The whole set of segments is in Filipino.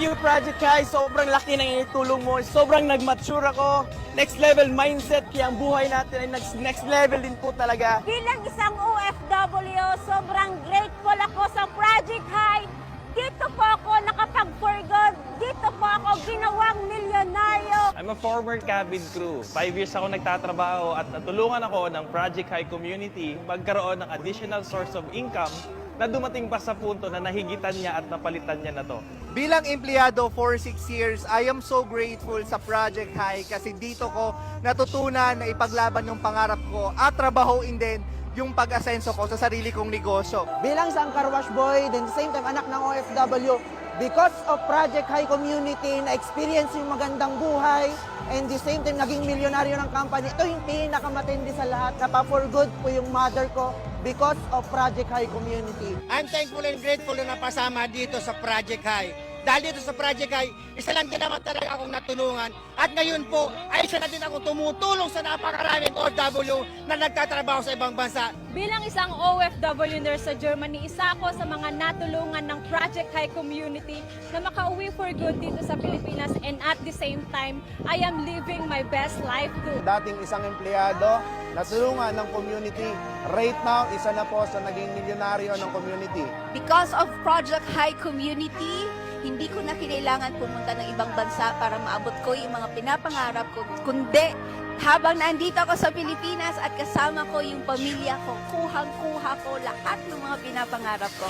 you, Project High. Sobrang laki ng itulong mo. Sobrang nag-mature ako. Next level mindset. Kaya ang buhay natin ay next level din po talaga. Bilang isang OFW, sobrang grateful ako sa Project High. Dito po ako nakapag-for good. Dito po ako ginawang milyonaryo. I'm a former cabin crew. 5 years ako nagtatrabaho at natulungan ako ng Project High community magkaroon ng additional source of income na dumating pa sa punto na nahigitan niya at napalitan niya na to. Bilang empleyado for 6 years, I am so grateful sa Project High kasi dito ko natutunan na ipaglaban yung pangarap ko at trabahoin din yung pag-asenso ko sa sarili kong negosyo. Bilang isang car wash boy, then the same time anak ng OFW, because of Project High community, na-experience yung magandang buhay, and the same time naging milyonaryo ng company. Ito yung pinakamatindi sa lahat. Napa-for good po yung mother ko because of Project High community. I'm thankful and grateful na napasama dito sa Project High. Dahil dito sa Project High, isa lang din naman talaga akong natulungan. At ngayon po, ay isa na din akong tumutulong sa napakaraming OFW na nagtatrabaho sa ibang bansa. Bilang isang OFW nurse sa Germany, isa ako sa mga natulungan ng Project High community na makauwi for good dito sa Pilipinas, and at the same time, I am living my best life too. Dating isang empleyado, natulungan ng community. Right now, isa na po sa naging milyonaryo ng community. Because of Project High community, hindi ko na kinailangan pumunta ng ibang bansa para maabot ko yung mga pinapangarap ko. Kundi, habang nandito ako sa Pilipinas at kasama ko yung pamilya ko, kuhang-kuha ko lahat ng mga pinapangarap ko.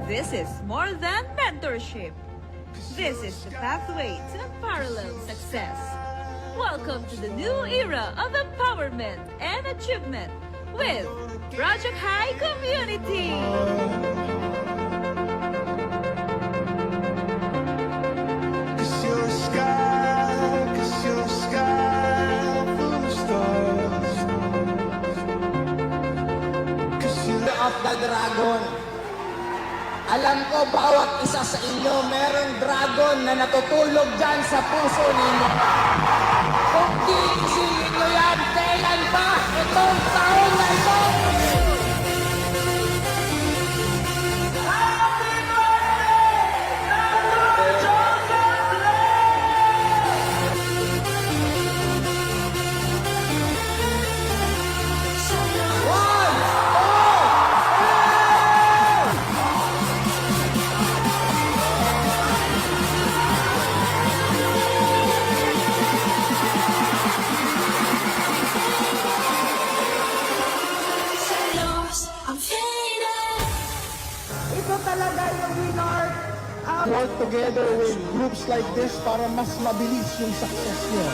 This is more than mentorship. This is the pathway to unparalleled success. Welcome to the new era of empowerment and achievement with Project High Community. Of the Dragon. Alam ko, bawat isa sa inyo merong dragon na natutulog dyan sa puso ninyo. Kung di isipin nyo yan, kailan pa itong taon na ito? Work together with groups like this para mas mabilis yung success nyo.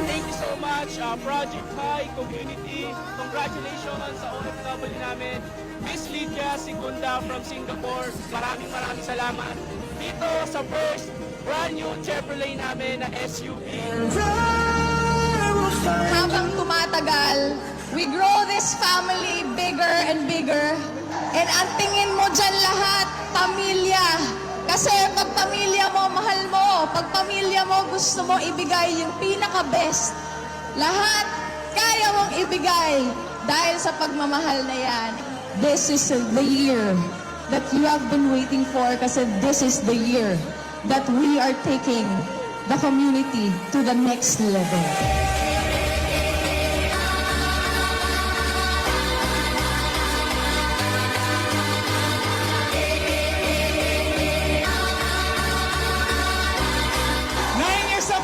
Thank you so much, Project High community. Congratulations sa OFW namin. Miss Lydia Segunda from Singapore. Maraming salamat. Dito sa first brand new Chevrolet namin na SUV. Habang tumatagal, we grow this family bigger and bigger. And ang tingin mo dyan lahat, pamilya. Kasi pag pamilya mo, mahal mo. Pag pamilya mo, gusto mo ibigay yung pinaka-best. Lahat, kaya mong ibigay dahil sa pagmamahal na yan. This is the year that you have been waiting for kasi this is the year that we are taking the community to the next level.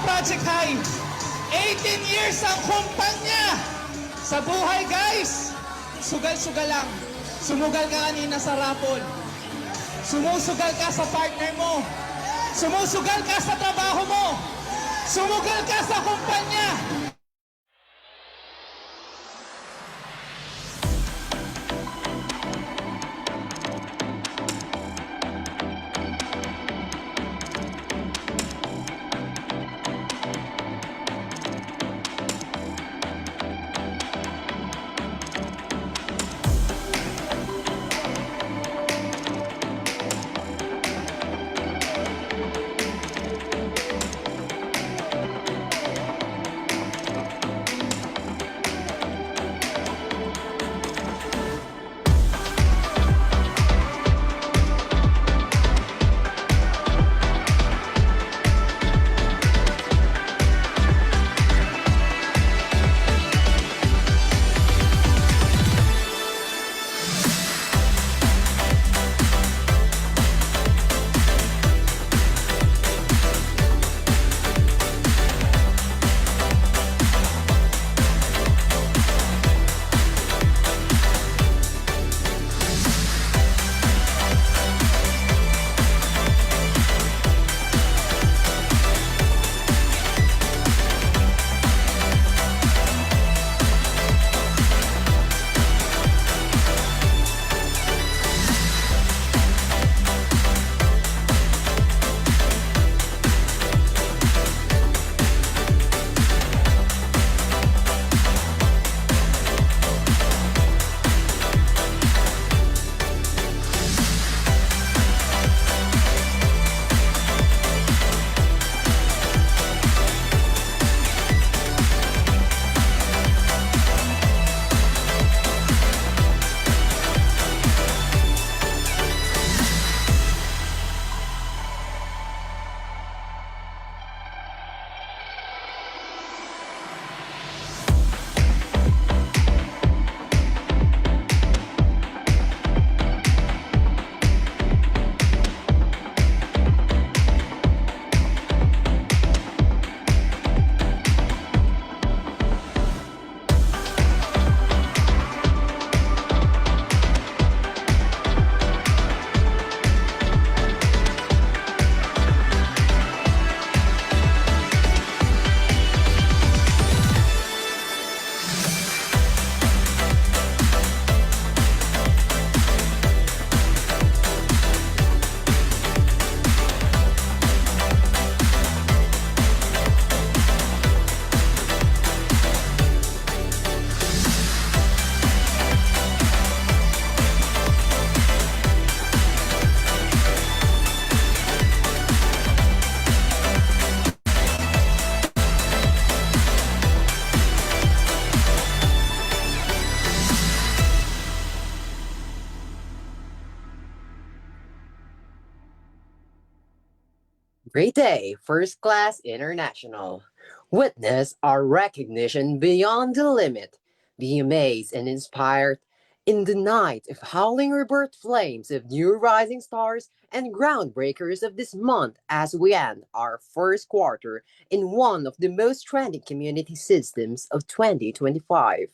Project High, 18 years ang kumpanya sa buhay, guys. Sugal-sugal lang. Sumugal ka kanina sa rapon. Sumusugal ka sa partner mo. Sumusugal ka sa trabaho mo. Sumugal ka sa kumpanya. Great day, First Class International. Witness our recognition beyond the limit. Be amazed and inspired in the night of howling rebirth flames of new rising stars and groundbreakers of this month as we end our first quarter in one of the most trending community systems of 2025.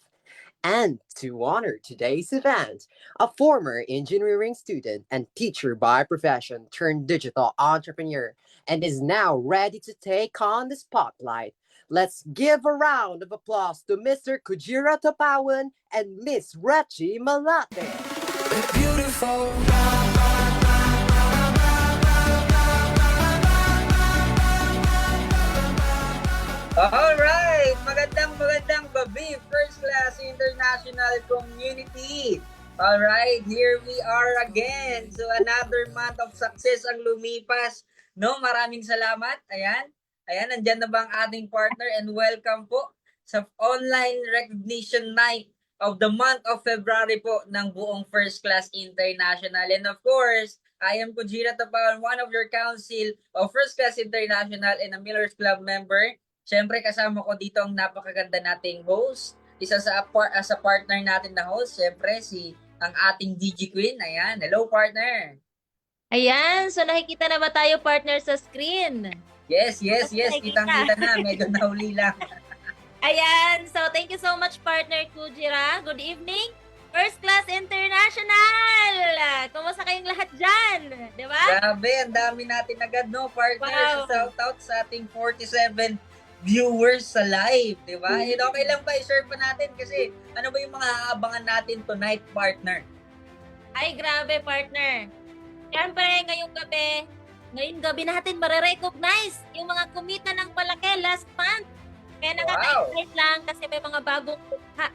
And to honor today's event, a former engineering student and teacher by profession turned digital entrepreneur and is now ready to take on the spotlight. Let's give a round of applause to Mr. Kujira Tapawan and Miss Rechi Malate. Beautiful. Alright! Magandang gabi, First Class International Community! Alright, here we are again. So another month of success ang lumipas. No, maraming salamat. Ayan, nandyan na ba ang ating partner? And welcome po sa online recognition night of the month of February po ng buong First Class International. And of course, I am Kujira Tapawan, one of your council of First Class International and a Millers Club member. Siyempre, kasama ko dito ang napakaganda nating host. Isa sa partner natin na host, siyempre, ang ating DG Queen. Ayan, hello partner. Ayan, so nakikita na ba tayo partner sa screen? Yes. Kitang-kita na. Medyo nahuli lang. Ayan, so thank you so much partner Kujira. Good evening, First Class International! Kumusta kayong lahat dyan? Di ba? Grabe, ang dami natin agad, no, partner. Wow. Shout out sa ating 47 viewers sa live, di ba? And okay lang ba, i-share pa natin kasi ano ba yung mga aabangan natin tonight, partner? Ay, grabe partner. Siyempre, ngayong gabi natin marirecognize yung mga kumita ng malaki last month. Kaya nakaka-excite lang kasi may mga bagong kukha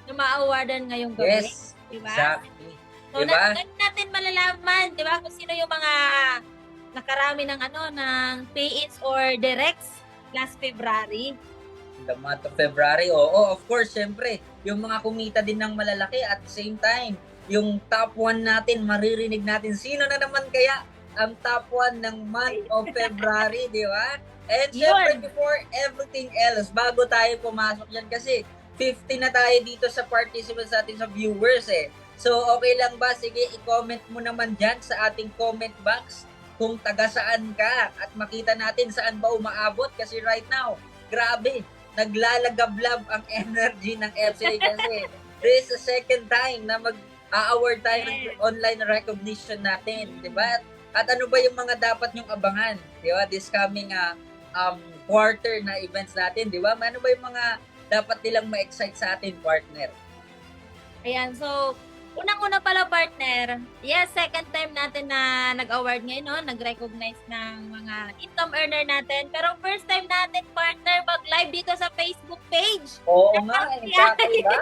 na ma-awardan ngayong gabi. Yes, diba? exactly. So, diba? natin malalaman, di ba, kung sino yung mga nakarami ng pay-ins or directs last February. The month of February, oo, of course, syempre, yung mga kumita din ng malalaki at the same time, yung top 1 natin, maririnig natin, sino na naman kaya ang top 1 ng month of February, di ba? And syempre, before everything else, bago tayo pumasok dyan, kasi 50 na tayo dito sa participants natin, sa viewers So, okay lang ba? Sige, i-comment mo naman dyan sa ating comment box kung taga saan ka at makita natin saan ba umaabot kasi right now, grabe, naglalagablab ang energy ng FCA kasi this is the second time na mag-award tayo ng online recognition natin, di ba? At ano ba yung mga dapat nyong abangan, di ba? This coming quarter na events natin, di ba? Ano ba yung mga dapat nilang ma-excite sa atin, partner? Ayan, so unang-una pala partner, yes, second time natin na nag-award ngayon, no? Nag-recognize ng mga income earner natin. Pero first time natin partner mag-live dito sa Facebook page. Oo nga, exactly ba?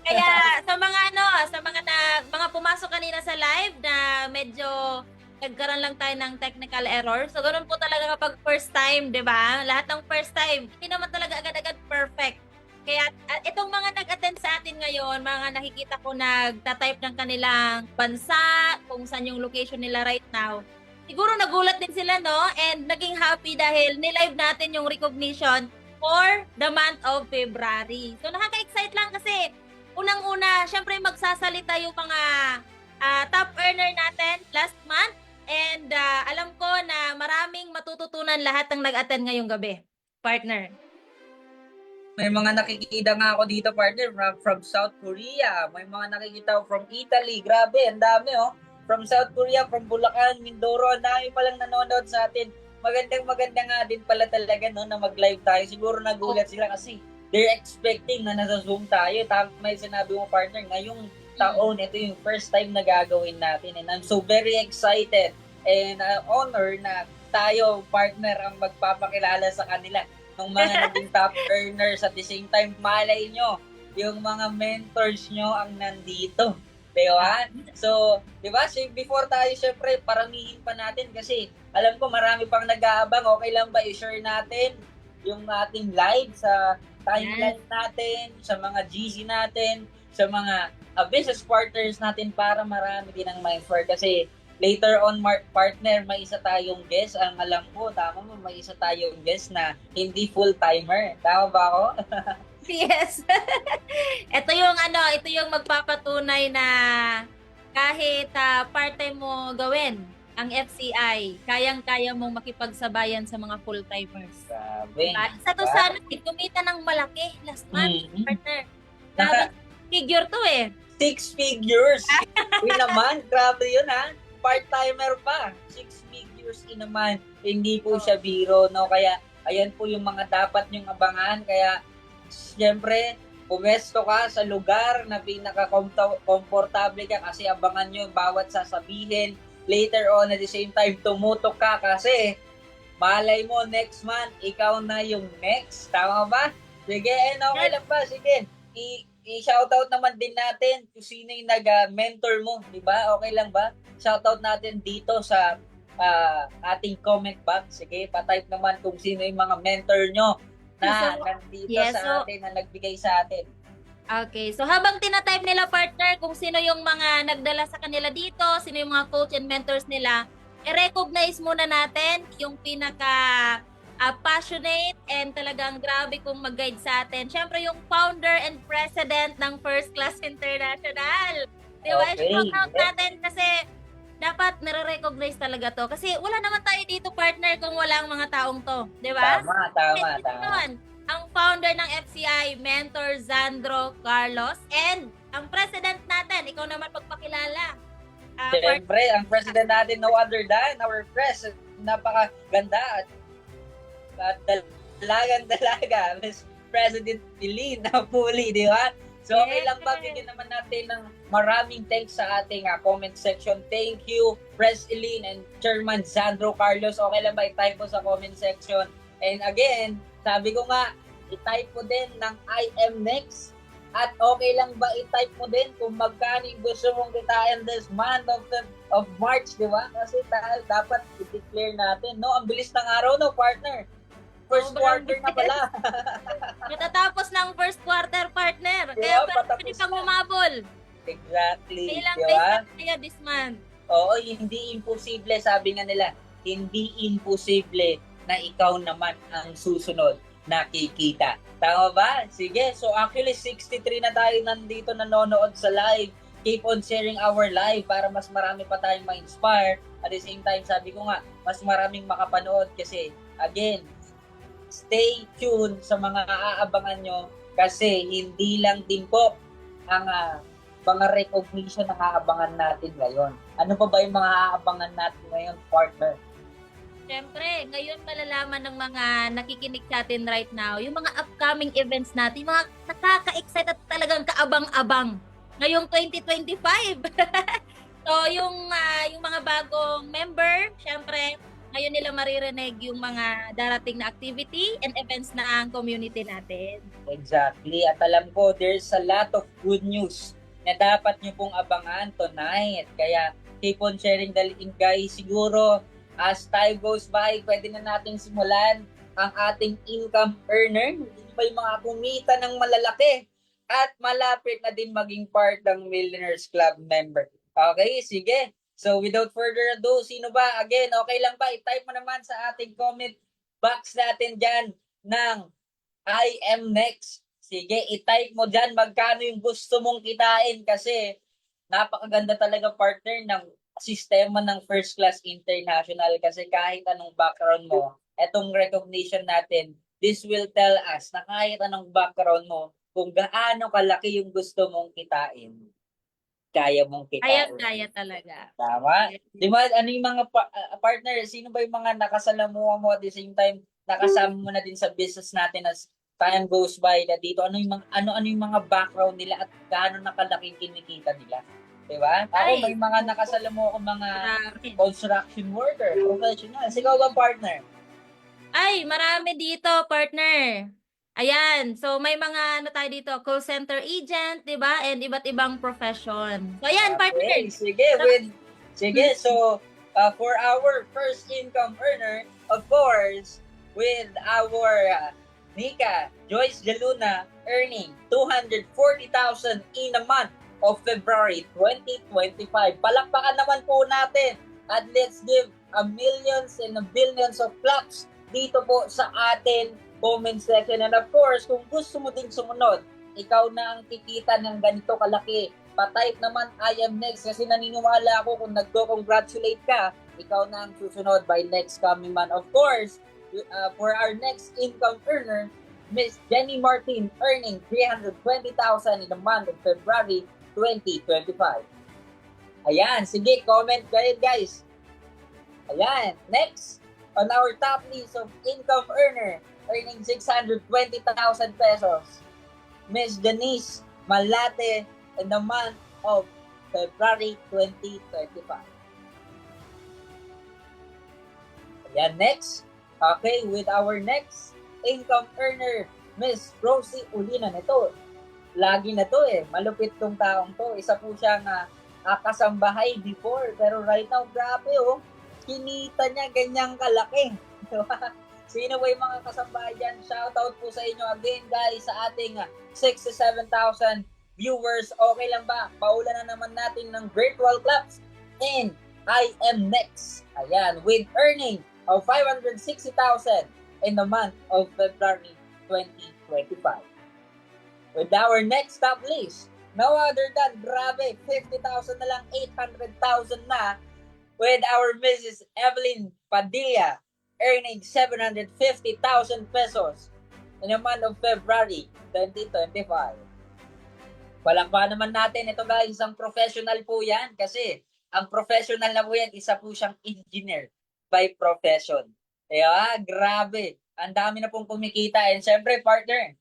Kaya sa mga pumasok kanina sa live na medyo nagkaroon lang tayo ng technical error. So ganoon po talaga kapag first time, 'di ba? Lahat ng first time, hindi naman talaga agad-agad perfect. Kaya itong mga nag-attend sa atin ngayon, mga nakikita ko nagta-type ng kanilang bansa, kung saan yung location nila right now. Siguro nagulat din sila, no? And naging happy dahil nilive natin yung recognition for the month of February. So nakaka-excite lang kasi unang-una, syempre magsasalita yung mga top earner natin last month. And alam ko na maraming matututunan lahat ng nag-attend ngayong gabi, partner. May mga nakikita nga ako dito, partner, from South Korea. May mga nakikita from Italy. Grabe, ang dami, From South Korea, from Bulacan, Mindoro, ang dami palang nanonood sa atin. Maganda nga din pala talaga, no, na mag-live tayo. Siguro nagulat sila kasi they're expecting na nasa Zoom tayo. Tama yung sinabi mo, partner, ngayong taon, ito yung first time na gagawin natin. And I'm so very excited and honored na tayo, partner, ang magpapakilala sa kanila ng mga naging top earners at the same time, malay nyo, yung mga mentors nyo ang nandito. Diba? So, diba? So, before tayo, syempre, paramihin pa natin kasi alam ko marami pang nag-aabang. Okay lang ba i-share natin yung ating live sa timeline natin, sa mga GC natin, sa mga business partners natin para marami din ang ma-infer kasi later on, partner, may isa tayong guest. Ang alam ko, tama mo, may isa tayong guest na hindi full-timer. Tama ba ako? Yes. Ito yung magpapatunay na kahit part-time mo gawin ang FCI, kayang-kaya mong makipagsabayan sa mga full-timers. Grabe. Isa to sa kumita ng malaki last month, partner. Figure to eh. 6 figures in a month. Grabe yun ha. Part-timer pa. 6 figures in a month. Hindi po siya biro, no? Kaya, ayan po yung mga dapat nyong abangan. Kaya, siyempre, pumesto ka sa lugar na pinaka-komportable ka kasi abangan nyo bawat sasabihin. Later on, at the same time, tumutok ka kasi malay mo, next month, ikaw na yung next. Tama ba? Sige, okay lang ba? Sige. I-shoutout naman din natin kung sino yung nag-mentor mo. Diba? Okay lang ba? Shoutout natin dito sa ating comment box. Sige, patype naman kung sino yung mga mentor nyo na nandito sa atin, na nagbigay sa atin. Okay, so habang tinatype nila, partner, kung sino yung mga nagdala sa kanila dito, sino yung mga coach and mentors nila, i-recognize muna natin yung passionate and talagang grabe kung mag-guide sa atin. Siyempre, yung founder and president ng First Class International. Diba? Okay. I-shout out natin kasi dapat nare-recognize talaga to. Kasi wala naman tayo dito, partner, kung wala ang mga taong to. Diba? Tama. Ang founder ng FCI, Mentor Zandro Carlos, and ang president natin, ikaw naman pagpakilala. Siyempre, ang president natin, no other than our president, napakaganda at dalagang-dalaga, Miss President Eileen Napuli, di ba? So, okay lang ba, bigyan naman natin ng maraming thanks sa ating comment section. Thank you, Pres Eileen and Chairman Zandro Carlos. Okay lang ba i-type mo sa comment section? And again, sabi ko nga, i-type mo din ng I am next. At okay lang ba i-type mo din kung magkano yung gusto mong kitain this month of March, di ba? Kasi dapat i-declare natin, no? Ang bilis ng araw, no, partner? First quarter na pala. Matatapos ng first quarter, partner. Diba? Kaya pwede pang umabol. Exactly. Ilang diba? days na kaya this month? Oo, hindi imposible. Sabi nga nila, hindi imposible na ikaw naman ang susunod na kikita. Tama ba? Sige. So actually, 63 na tayo nandito nanonood sa live. Keep on sharing our live para mas marami pa tayong ma-inspire. At the same time, sabi ko nga, mas maraming makapanood kasi, again, stay tuned sa mga aabangan nyo kasi hindi lang din po ang mga recognition na aabangan natin ngayon. Ano pa ba yung mga aabangan natin ngayon, partner? Siyempre, ngayon malalaman ng mga nakikinig sa atin right now, yung mga upcoming events natin, yung mga nakaka-excite at talagang kaabang-abang ngayong 2025. So, yung mga bagong member, siyempre, ngayon nila maririnig yung mga darating na activity and events na ang community natin. Exactly. At alam ko, there's a lot of good news na dapat nyo pong abangan tonight. Kaya, keep on sharing the link, guys. Siguro, as time goes by, pwede na nating simulan ang ating income earner. Hindi ba yung mga kumita ng malalaki at malapit na din maging part ng Millionaires Club member. Okay, sige. So without further ado, sino ba? Again, okay lang ba? I-type mo naman sa ating comment box natin dyan ng I am next. Sige, i-type mo dyan magkano yung gusto mong kitain kasi napakaganda talaga, partner, ng sistema ng First Class International kasi kahit anong background mo, etong recognition natin, this will tell us na kahit anong background mo, kung gaano kalaki yung gusto mong kitain, kaya mong kitain. Kaya talaga. Tama? Di ba, ano yung mga partner, sino ba yung mga nakasalamuha mo at the same time, nakasama mo na din sa business natin as time goes by na dito, ano yung mga background nila at gaano nakalaking kinikita nila? Diba? Ako may mga nakasalamuha ko mga construction worker, professional. Ikaw ba, partner? Ay, marami dito, partner. Ayan, so may mga tayo dito, call center agent, 'di ba? And iba't ibang profession. So ayan, partner. Sige, so for our first income earner, of course, with our Nika Joyce Jaluna earning 240,000 in a month. of February 2025. Palakpakan naman po natin at let's give a millions and a billions of claps dito po sa atin comment section. And of course, kung gusto mo ding sumunod, ikaw na ang kikita ng ganito kalaki. Pa-type naman I am next kasi naniniwala ako kung nagko-congratulate ka, ikaw na ang susunod by next coming month. Of course, for our next income earner, Miss Jenny Martin earning 320,000 in the month of February 2025. Ayan, sige, comment kayo guys. Ayan, next on our top list of income earner earning 620,000 pesos, Miss Denise Malate in the month of February 2025. Ayan, next. Okay, with our next income earner, Miss Rosie Ulinan. Ito, lagi na to malupit tong taong to. Isa po siyang kasambahay before, pero right now, grabe kinita niya ganyang kalaki. Sino ba yung mga kasambahay dyan? Shoutout po sa inyo again guys sa ating 67,000 viewers. Okay lang ba? Paulan na naman natin ng virtual claps. And I am next. Ayan, with earning of 560,000 in the month of February 2025. With our next top list, no other than, grabe, 50,000 na lang, 800,000 na, with our Mrs. Evelyn Padilla earning 750,000 pesos in the month of February 2025. Palakpakan naman natin ito guys, isang professional po yan kasi ang professional na po yan, isa po siyang engineer by profession. Kaya grabe, ang dami na pong kumikita and syempre partner.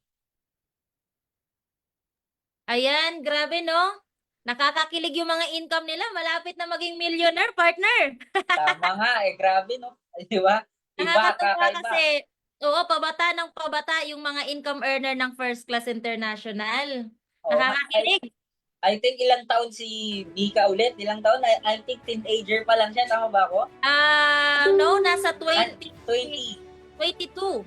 Ayan, grabe no? Nakakakilig yung mga income nila. Malapit na maging millionaire, partner. Tama nga grabe no? Di ba? Iba, Nakakatuwa kakaiba. kasi, oo, pabata ng pabata yung mga income earner ng First Class International. Nakakakilig. I think ilang taon si Mika ulit? Ilang taon? I think teenager pa lang siya. Tama ba ako? No, nasa 22. 22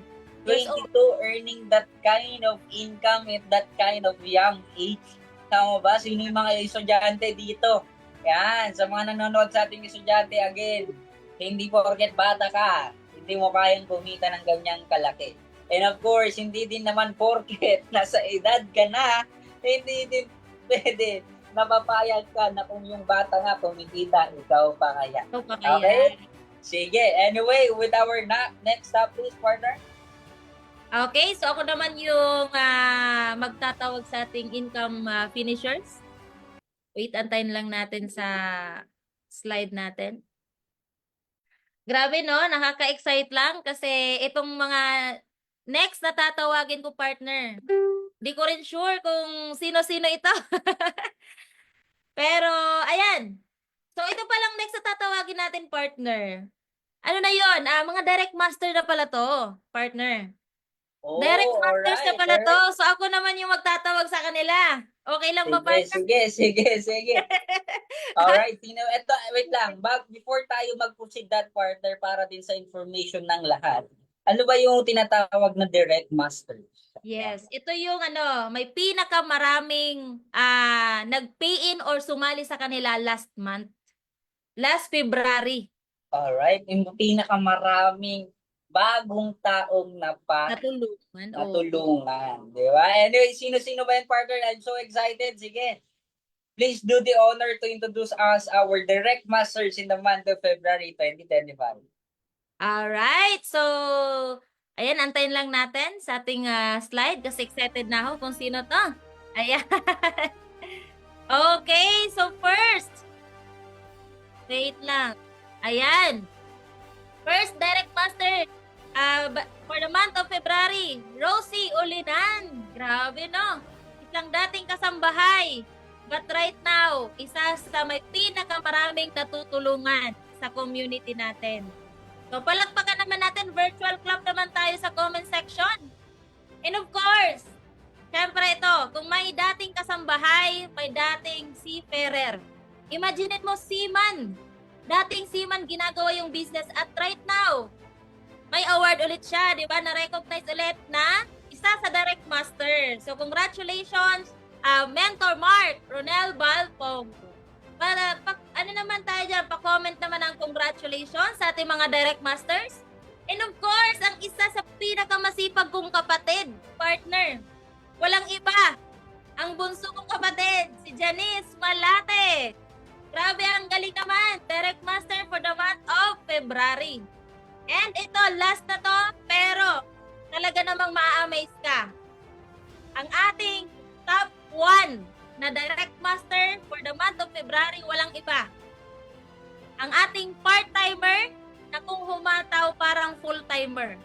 earning that kind of income at that kind of young age. Tama ba? Sino yung mga estudyante dito? Yan, sa mga nanonood sa ating estudyante, again, hindi porket bata ka, hindi mo kayang kumita ng ganyang kalaki. And of course, hindi din naman porket nasa edad ka na, hindi din pwede napapayag ka na kung yung bata nga kumikita, ikaw pa kaya. Okay? Sige. Anyway, with our next top please, partner. Okay, so ako naman yung magtatawag sa ating income finishers. Wait, antayin lang natin sa slide natin. Grabe no, nakaka-excite lang kasi itong mga next na tatawagin ko partner. Di ko rin sure kung sino-sino ito. Pero, ayan. So, ito palang next na tatawagin natin, partner. Ano na yon? Mga direct master na pala to, partner. Oh, Direct masters na pala to. alright. So, ako naman yung magtatawag sa kanila. Okay lang ba, partner? Sige. Alright, ito, wait lang. Before tayo mag-proceed that partner para din sa information ng lahat, ano ba yung tinatawag na direct master? Yes, ito yung may pinakamaraming nag-pay in or sumali sa kanila last month. Last February. Alright, yung pinakamaraming bagong taong natulungan. Di ba? Anyway, sino-sino ba yung partner? I'm so excited. Sige. Please do the honor to introduce us our direct masters in the month of February 2025. Alright, so ayan, antayin lang natin sa ating slide kasi excited na ako kung sino to. Ayan. Okay, so first, wait lang. Ayan. First direct master for the month of February, Rosie Ulinan. Grabe no? Isang dating kasambahay. But right now, isa sa may pinakamaraming natutulungan sa community natin. So, palakpakan naman natin, virtual clap naman tayo sa comment section. And of course, syempre ito, kung may dating kasambahay, may dating seafarer. Imagine mo seaman. Dating seaman, ginagawa yung business at right now, may award ulit siya, di ba? Na-recognize ulit na isa sa direct master. So, congratulations Mentor Mark Ronel Balpong. Ano naman tayo dyan, pa-comment naman ng congratulations sa ating mga Direct Masters. And of course, ang isa sa pinakamasipag kong kapatid, partner, walang iba, ang bunso kong kapatid, si Janice Malate. Grabe, ang galing naman, Direct Master for the month of February. And ito, last na to, pero talaga namang ma-amaze ka. Ang ating top 1 na Direct Master for the month of February, walang iba. Ang ating part-timer na kung humataw parang full-timer.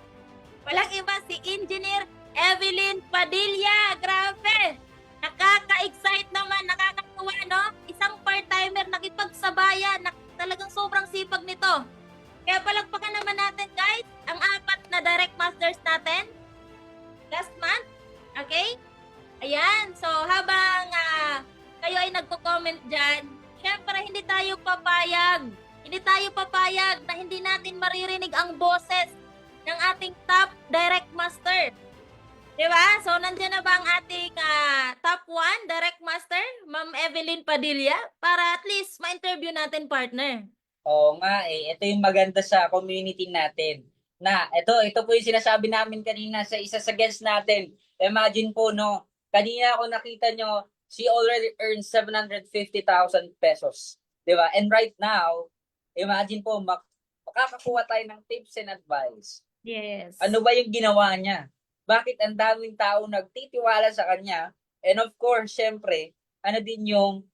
Walang iba, si Engineer Evelyn Padilla. Grabe! Nakaka-excite naman, nakakatuwa, no? Isang part-timer nakipagsabayan, talagang sobrang sipag nito. Kaya palagpakan naman natin, guys, ang 4 na Direct Masters natin last month. Okay? Ayan, so habang kayo ay nagko-comment dyan, syempre hindi tayo papayag na hindi natin maririnig ang boses ng ating top Direct Master. Diba? So nandiyan na ba ang ating top 1 Direct Master, Ma'am Evelyn Padilla, para at least ma-interview natin, partner? Oo nga ito yung maganda sa community natin. Na, ito po yung sinasabi namin kanina sa isa sa guest natin. Imagine po, no, kanina ako nakita nyo, she already earned 750,000 pesos. Diba? And right now, imagine po, makakakuha tayo ng tips and advice. Yes. Ano ba yung ginawa niya? Bakit ang daming tao nagtitiwala sa kanya? And of course, syempre, ano din yung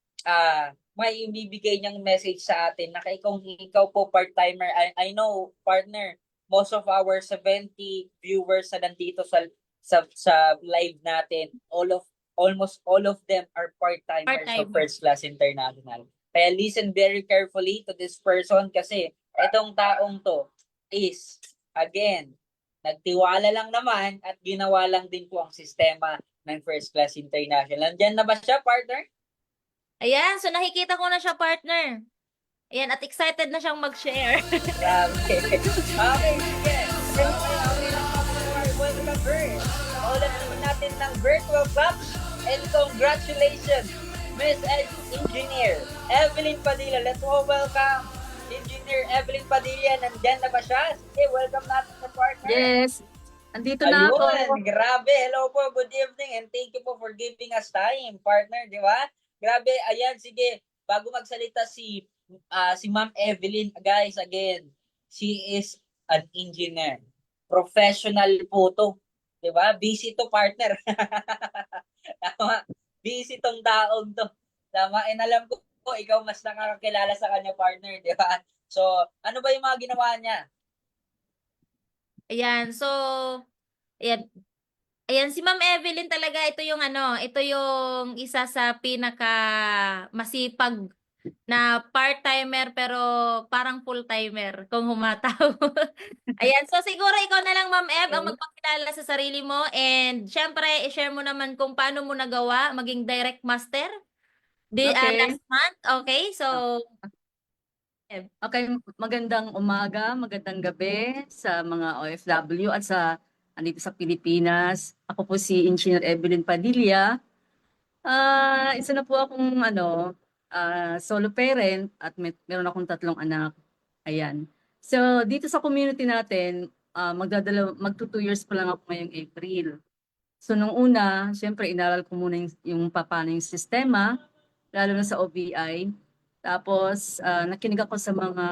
may ibibigay niyang message sa atin na kung ikaw po part-timer, I know, partner, most of our 70 viewers na nandito sa live natin, almost all of them are part-timers of First Class International. Kaya listen very carefully to this person kasi itong taong to is, again, nagtiwala lang naman at ginawa lang din po ang sistema ng First Class International. Nandiyan na ba siya, partner? Ayan, so nakikita ko na siya, partner. Ayan, at excited na siyang mag-share. Grabe. Okay, sige. Welcome, Bert. Ulan naman natin ng virtual claps and congratulations, Miss Engineer Evelyn Padilla. Let's all welcome Engineer Evelyn Padilla. Nandyan na ba siya? Sige, welcome natin sa partner. Yes. Andito na ako. Grabe. Hello po. Good evening and thank you po for giving us time, partner. Di ba? Grabe. Ayan, sige. Bago magsalita si Ma'am Evelyn, guys, again, she is an engineer. Professional po to. Di ba? Busy to, partner. Tama. Busy tong taong to. Tama. And alam ko, ikaw mas nakakakilala sa kanya, partner. Di ba? So, ano ba yung mga ginawa niya? Ayan, so, ayan, si Ma'am Evelyn talaga, ito yung isa sa pinaka masipag na part-timer pero parang full-timer kung humataw. Ayan, so siguro ikaw na lang, Ma'am Ev, ang magpakilala sa sarili mo and syempre, i-share mo naman kung paano mo nagawa maging Direct Master last month. Okay, so... Okay, magandang umaga, magandang gabi sa mga OFW at andito sa Pilipinas. Ako po si Engineer Evelyn Padilla. Isa na po akong solo parent at meron akong 3 anak. Ayan. So, dito sa community natin, magto 2 years pa lang ako ngayong April. So, nung una, syempre, inaral ko muna yung paano yung sistema, lalo na sa OBI. Tapos, nakinig ako sa mga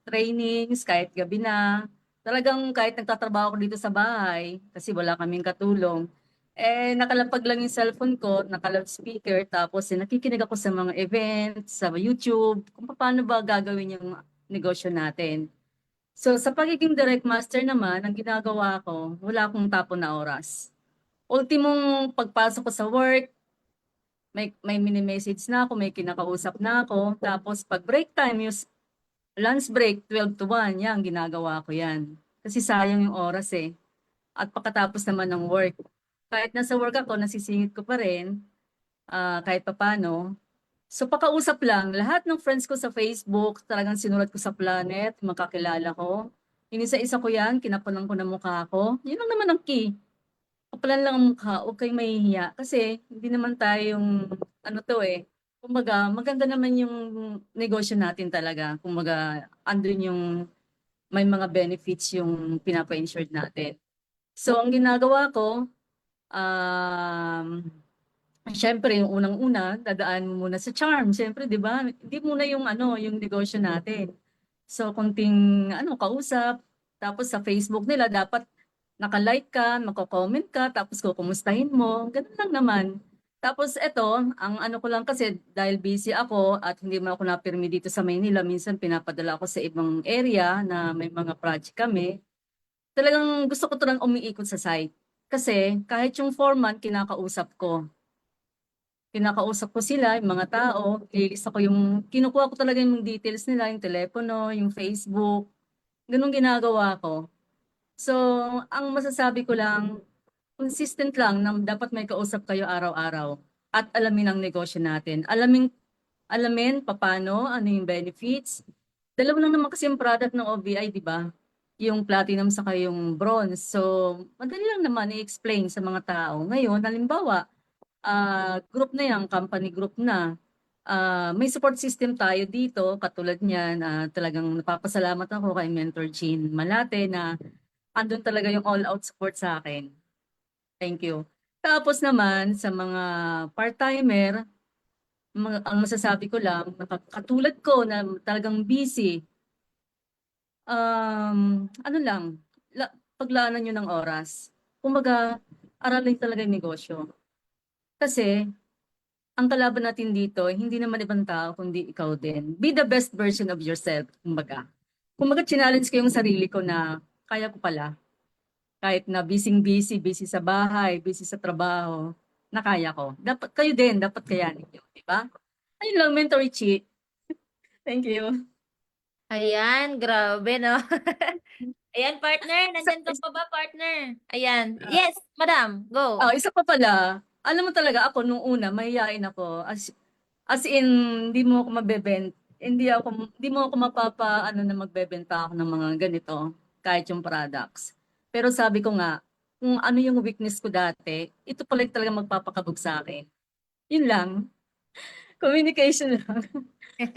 trainings, kahit gabi na. Talagang kahit nagtatrabaho ko dito sa bahay, kasi wala kaming katulong, nakalapag lang yung cellphone ko, naka-loudspeaker, tapos nakikinig ako sa mga events, sa YouTube, kung paano ba gagawin yung negosyo natin. So, sa pagiging Direct Master naman, ang ginagawa ko, wala akong tapon na oras. Ultimong pagpasok ko sa work, may mini-message na ako, may kinakausap na ako. Tapos pag break time, yung lunch break, 12 to 1, yan, ginagawa ko yan. Kasi sayang yung oras eh. At pagkatapos naman ng work, kahit nasa work ako, nasisingit ko pa rin, kahit papano. So pakausap lang, lahat ng friends ko sa Facebook, talagang sinulat ko sa Planet, makakilala ko. Inisa-isa ko yan, kinapunan ko ng mukha ko. Yun lang naman ang key. kapalan lang ang mukha, huwag kayong mahihiya. Kasi hindi naman tayong, ano to eh, kumbaga, maganda naman yung negosyo natin talaga. Kumbaga, andun yung, may mga benefits yung pinapa-insured natin. So, ang ginagawa ko, syempre, yung unang-una, dadaan mo muna sa charm. Syempre, di ba? Hindi muna yung ano, yung negosyo natin. So, konting ano, kausap. Tapos sa Facebook nila, dapat naka-like ka, mako-comment ka, tapos kukumustahin mo. Ganun lang naman. Tapos eto, ang ano ko lang kasi dahil busy ako at hindi mo ako napirmi dito sa Maynila, minsan pinapadala ako sa ibang area na may mga project kami. Talagang gusto ko talagang umiikot sa site. Kasi kahit yung foreman, kinakausap ko. Kinakausap ko sila, yung mga tao, ililista ko yung, kinukuha ko talaga yung details nila, yung telepono, yung Facebook. Ganun ginagawa ko. So, ang masasabi ko lang, consistent lang na dapat may kausap kayo araw-araw at alamin ang negosyo natin. Alamin paano, ano yung benefits. Dalawa lang naman kasi yung product ng OBI, di ba? Yung platinum saka yung bronze. So, madali lang naman i-explain sa mga tao. Ngayon, halimbawa, group na yan, company group na. May support system tayo dito, katulad niyan, talagang napapasalamat ako kay Mentor Jean Malate na andun talaga yung all-out support sa akin. Thank you. Tapos naman, sa mga part-timer, ang masasabi ko lang, katulad ko na talagang busy, ano lang, paglaanan nyo ng oras. Kumbaga, aralin talaga yung negosyo. Kasi, ang kalaban natin dito, hindi naman ibang tao, kundi ikaw din. Be the best version of yourself, kumbaga. Kumbaga, challenge ko yung sarili ko na kaya ko pala. Kahit na busy sa bahay, busy sa trabaho, nakaya ko. Dapat kayo din, dapat kayanin nyo, di ba? Ayun lang, Mentor Richie. Thank you. Ayan, grabe, no? Ayan, partner. Nandyan ka pa ba, partner? Ayan. Yes, madam. Go. Isa pa pala, alam mo talaga ako nung una, mahihain ako. As in, hindi mo ako hindi mo ako na magbebenta ako ng mga ganito, kahit yung products. Pero sabi ko nga, kung ano yung weakness ko dati, ito pala talaga magpapakabog sa akin. Yun lang. Communication lang.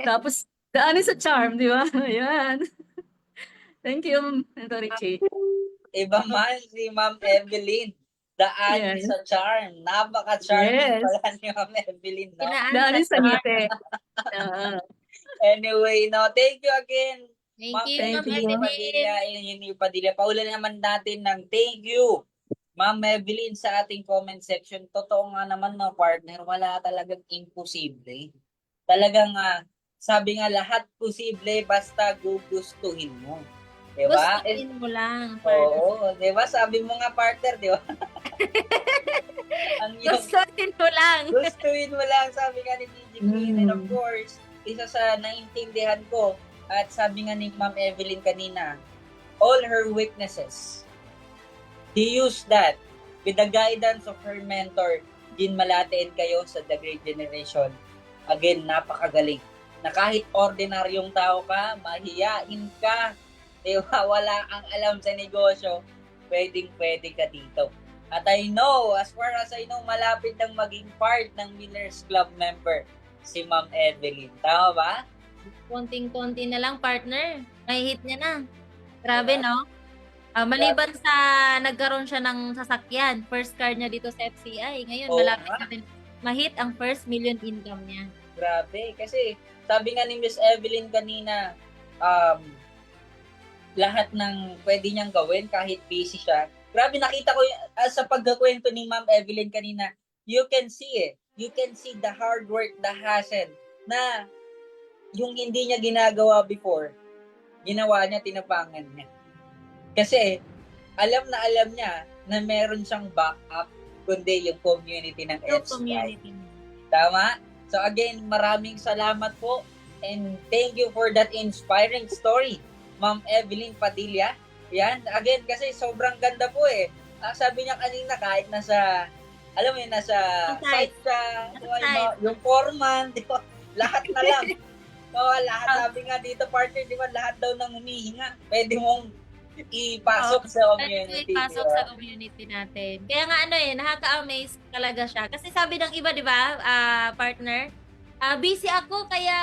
Tapos, daanin sa charm, di ba? Ayan. Thank you, Mentor Richie. Iba man si Ma'am Evelyn. Daan sa charm. Napaka-charming pala ni Ma'am Evelyn. No? Daan sa ngiti. Anyway, no, thank you again. Thank you, Ma'am Ma'am Evelyn Padilla. Paulan naman natin ng thank you, Ma'am Evelyn, sa ating comment section. Totoo nga naman, no, partner, wala talagang imposible. Talagang, sabi nga, lahat posible basta gugustuhin mo. Diba? Gustuhin mo lang, partner. Oo, diba? Sabi mo nga, partner, diba? Gustuhin mo lang. Gustuhin mo lang, sabi nga ni DJ Queen. And of course, isa sa naintindihan ko, at sabi nga ni Ma'am Evelyn kanina, all her weaknesses, he used that with the guidance of her mentor, Jean Malate, and kayo sa The Great Generation. Again, napakagaling. Na kahit ordinaryong tao ka, mahiyain ka, diba, wala ang alam sa negosyo, pwedeng-pwede ka dito. At I know, as far as I know, malapit nang maging part ng Millers Club member si Ma'am Evelyn. Tama ba? Konting-konti na lang, partner. May hit niya na. Grabe, no? Maliban sa nagkaroon siya ng sasakyan, first car niya dito sa FCI. Ngayon, malapit natin ma-hit ang first million income niya. Grabe. Kasi, sabi nga ni Miss Evelyn kanina, lahat ng pwede niyang gawin kahit busy siya. Grabe, nakita ko sa pagkakwento ni Ma'am Evelyn kanina, you can see it. You can see the hard work, the hassle, na yung hindi niya ginagawa before, ginawa niya, tinapangan niya. Kasi, alam niya na meron siyang backup, kundi yung community ng FCI. Tama? So again, maraming salamat po and thank you for that inspiring story, Ma'am Evelyn Padilla. Yan, again, kasi sobrang ganda po eh. Sabi niya kanina, kahit nasa, alam mo yun, nasa site ka, yung foreman, di ba? Lahat na lang. So, lahat, sabi nga dito, partner, di ba, lahat daw nang humihinga. Pwede mong ipasok sa community. Pasok di ba? sa community natin. Kaya nga nakaka-amaze talaga siya. Kasi sabi ng iba, di ba, partner, busy ako kaya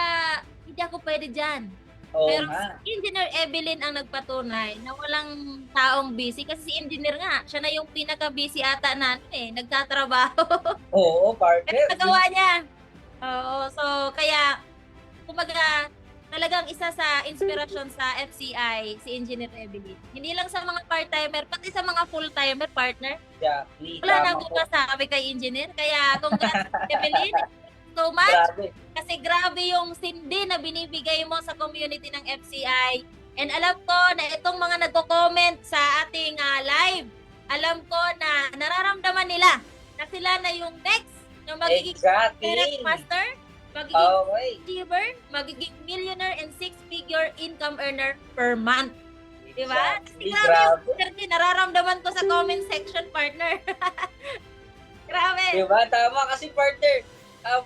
hindi ako pwede dyan. Oo Pero nga. si Engineer Evelyn ang nagpatunay na walang taong busy kasi si Engineer nga, siya na yung pinaka-busy ata na nagtatrabaho. Oo, partner. Pero nagawa niya. Oo, so kaya kumbaga talagang isa sa inspirasyon sa FCI si Engineer Evelyn. Hindi lang sa mga part-timer, pati sa mga full-timer partner. Exactly. Wala na Tama akong po. masabi kay Engineer. Kaya congrats Evelyn so much. Grabe. Kasi grabe yung sindi na binibigay mo sa community ng FCI. And alam ko na itong mga nagko-comment sa ating live, alam ko na nararamdaman nila na sila na yung next na magiging Exactly. direct master, magiging Okay. achiever, magiging millionaire and six-figure income earner per month. Diba? Exactly. Grabe Grabe. yung energy, nararamdaman ko sa comment section, partner. Grabe. Diba? Tama kasi partner,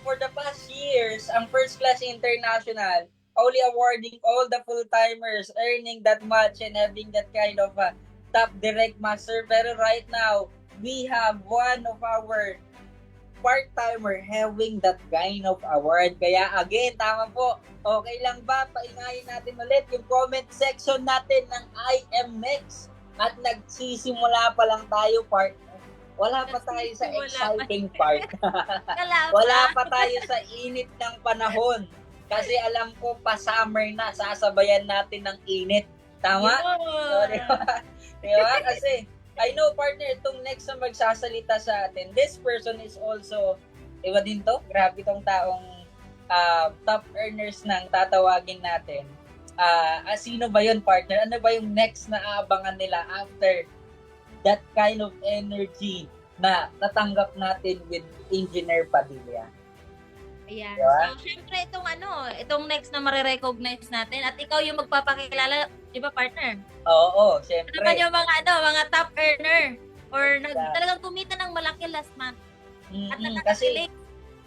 for the past years, ang First Class International only awarding all the full-timers earning that much and having that kind of top direct master. Pero right now, we have one of our part-timer having that kind of award. Kaya again, tama po. Okay lang ba? Paingayin natin ulit yung comment section natin ng IMX. At nagsisimula pa lang tayo, partner. Wala pa tayo sa exciting part. Wala pa tayo sa init ng panahon. Kasi alam ko, pa-summer na, sasabayan natin ng init. Tama? So, diba? Kasi, I know, partner, itong next na magsasalita sa atin, this person is also, iba din to, grabe tong taong top earners nang tatawagin natin. Sino ba yun, partner? Ano ba yung next na aabangan nila after that kind of energy na natanggap natin with Engineer Padilla? Ayan. Diba? So, syempre, itong next na marirecognize natin at ikaw yung magpapakilala, di ba, partner? Oo, Ano syempre. naman yung mga top earner or talagang kumita ng malaki last month. At Kasi,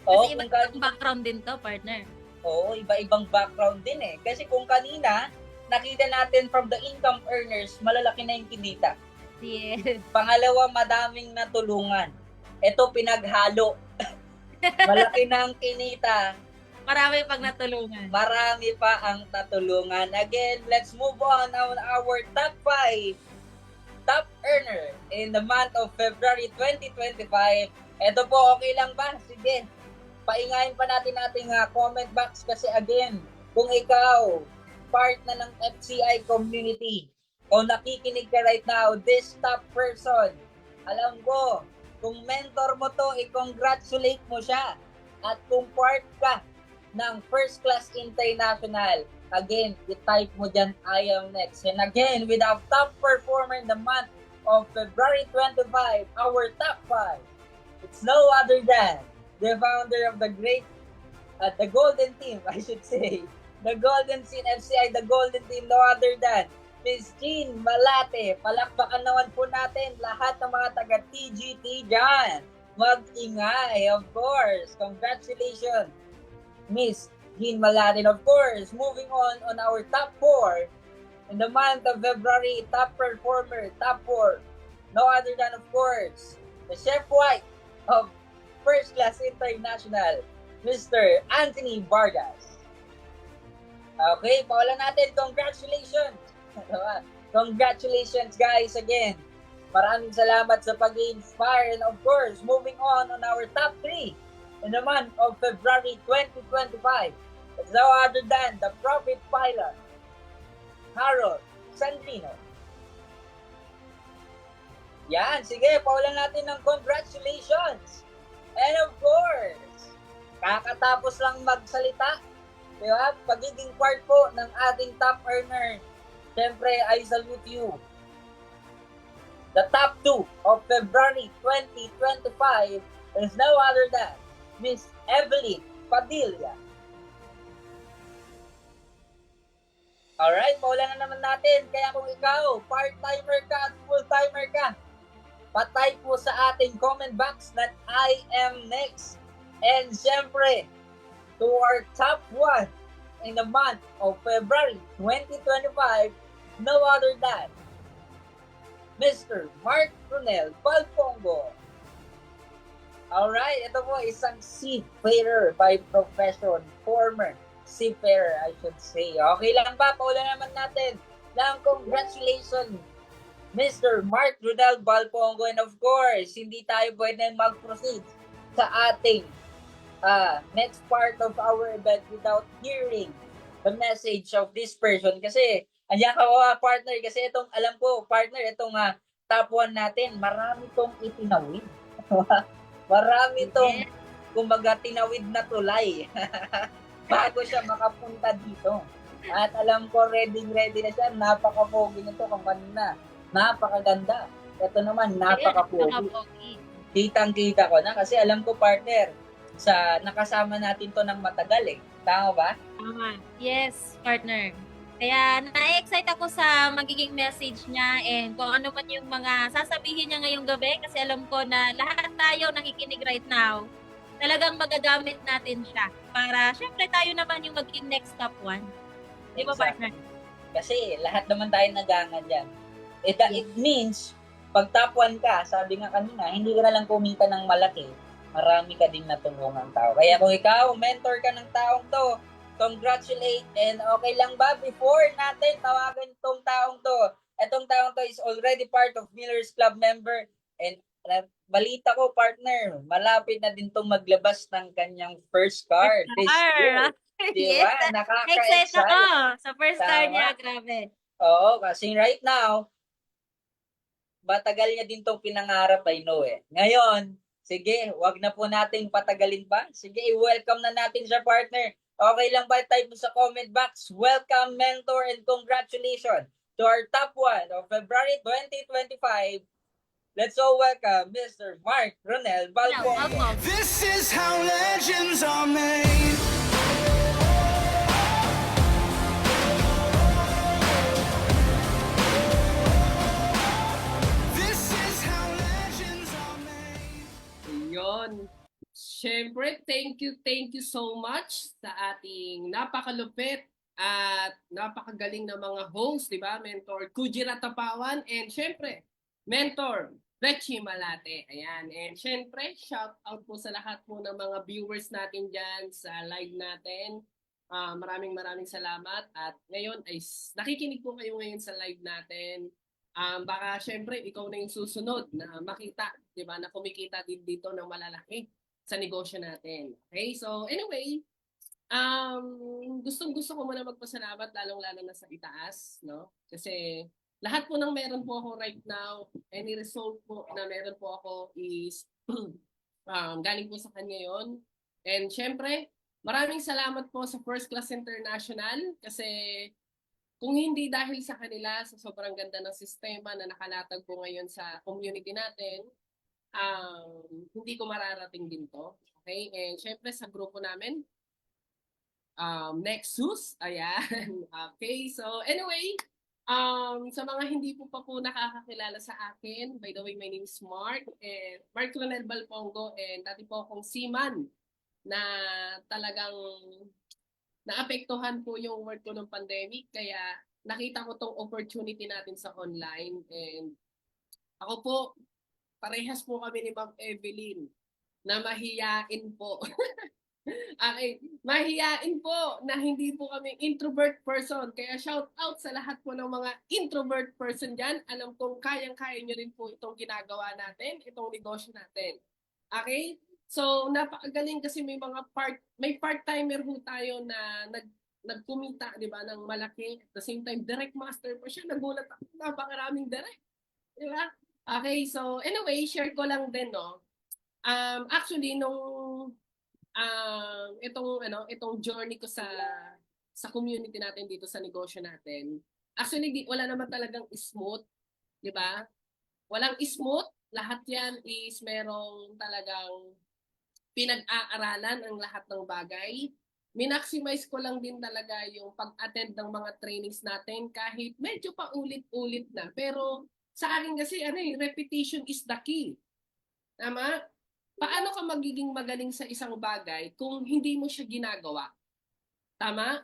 kasi iba-ibang background din to, partner. Oo, iba-ibang background din eh. Kasi kung kanina, nakita natin from the income earners, malalaki na yung kinita. Yes. Pangalawa, madaming natulungan. Ito, pinaghalo. Malaki na ang kinita. Marami pag natulungan. Marami pa ang natulungan. Again, let's move on our top 5 top earner in the month of February 2025. Ito po, okay lang ba? Sige. Paingayin pa natin ating comment box kasi again, kung ikaw part na ng FCI community o nakikinig ka right now, this top person, alam ko, kung mentor mo to, i-congratulate mo siya. At kung part ka ng First Class International, again, i-type mo dyan, I am next. And again, with our top performer in the month of February 25, our top 5, it's no other than the founder of the great, the Golden Team, I should say. The Golden Team, FCI, the Golden Team, no other than Miss Jean Malate. Palakpakan naman po natin lahat ng mga taga-TGT dyan. Mag-ingay, of course. Congratulations, Miss Jean Malate. Of course, moving on our top 4 in the month of February, top performer, top 4. No other than, of course, the Chef White of First Class International, Mr. Anthony Vargas. Okay, pawalan natin. Congratulations! Congratulations, guys, again. Maraming salamat sa pag-inspire. And of course, moving on our top 3 in the month of February 2025. It's no other than the Prophet Pilot, Harold Sandino. Yan, sige, pawalan natin ng congratulations. And of course, kakatapos lang magsalita, diba? Pagiging part po ng ating top earner, siyempre, I salute you. The top 2 of February 2025 is no other than Miss Evelyn Padilla. Alright, paula na naman natin. Kaya kung ikaw, part-timer ka at full-timer ka, patay po sa ating comment box that I am next. And siyempre, to our top 1 in the month of February 2025, no other than Mr. Mark Ronel Balpongo. Alright, ito po isang seafarer by profession, former seafarer I should say. Okay lang ba? Paulan naman natin ng congratulations, Mr. Mark Ronel Balpongo. And of course, hindi tayo pwede mag-proceed sa ating next part of our event without hearing the message of this person. Kasi, andiyan ka partner, kasi itong, alam ko, partner, itong top 1 natin, marami tong itinawid. Marami tong, kumbaga, tinawid na tulay bago siya makapunta dito. At alam ko, ready na siya. Napaka-pogi nito kung kanina. Napakaganda. Ito naman, napaka-pogi. Kitang-kita ko na kasi alam ko, partner, sa nakasama natin to ng matagal eh. Tama ba? Tama. Yes, partner. Kaya na-excite ako sa magiging message niya and kung ano man yung mga sasabihin niya ngayong gabi kasi alam ko na lahat tayo nakikinig right now, talagang magagamit natin siya para syempre tayo naman yung maging next top 1. Di ba, partner? Kasi lahat naman tayo nagangan dyan. It means, pag top 1 ka, sabi nga kanina, hindi ka na lang kumita ng malaki, marami ka ding natulungan tao. Kaya kung ikaw, mentor ka ng taong to, congratulate, and okay lang ba before natin tawagan itong taong to? Itong taong to is already part of Miller's Club member and balita ko, partner, malapit na din itong maglabas ng kanyang first car this year. Di ba? Yes. Nakaka-excite. Excited ako sa first car Tama. niya, grabe. Oo, kasi right now, matagal niya din itong pinangarap, I know eh. Ngayon, sige, wag na po natin patagalin pa. Sige, i-welcome na natin siya, partner. Okay lang ba type mo sa comment box? Welcome, mentor, and congratulations to our top 1 of February 2025. Let's all welcome Mr. Mark Ronel Balpongo. This is how legends are made. This is how legends are made. Yun. Siyempre, thank you so much sa ating napakalupit at napakagaling na mga host, di ba? Mentor Kujira Tapawan and siyempre, Mentor Reggie Malate. Ayan. And siyempre, shout out po sa lahat po ng mga viewers natin dyan sa live natin. Maraming salamat. At ngayon ay nakikinig po kayo ngayon sa live natin. Baka siyempre, ikaw na yung susunod na makita, di ba? Na kumikita din dito ng malalaki sa negosyo natin. Okay? So, anyway, gustong-gusto ko muna magpasalamat lalong-lalo na sa itaas, no? Kasi lahat po ng meron po ako right now, any result po na meron po ako is galing po sa kanya yon. And syempre, maraming salamat po sa First Class International kasi kung hindi dahil sa kanila, sa sobrang ganda ng sistema na nakalatag po ngayon sa community natin, hindi ko mararating din to. Okay? And syempre sa grupo namin, Nexus, ayan. Okay, so anyway, sa mga hindi po pa po nakakakilala sa akin, by the way, my name is Mark Ronel Balpongo, and dati po akong seaman na talagang naapektuhan po yung work ko ng pandemic, kaya nakita ko tong opportunity natin sa online, and ako po, parehas po kami ni Ma'am Evelyn na mahiyain po. Okay, mahiyain po na hindi po kami introvert person. Kaya shout out sa lahat po ng mga introvert person dyan. Alam kong kayang-kaya nyo rin po itong ginagawa natin, itong negosyo natin. Okay? So, napakagaling kasi may mga part-timer po tayo na nagkumita, di ba, ng malaki. At the same time, direct master po siya. Nagulat ako, napakaraming direct. Di ba? Okay, so anyway, share ko lang din, no. Actually nung itong journey ko sa community natin dito sa negosyo natin. Actually wala naman talagang smooth, 'di ba? Walang smooth, lahat 'yan is merong talagang pinag-aaralan ang lahat ng bagay. Minaximize ko lang din talaga yung pag-attend ng mga trainings natin kahit medyo pa ulit-ulit na, pero sa akin kasi, repetition is the key. Tama? Paano ka magiging magaling sa isang bagay kung hindi mo siya ginagawa? Tama?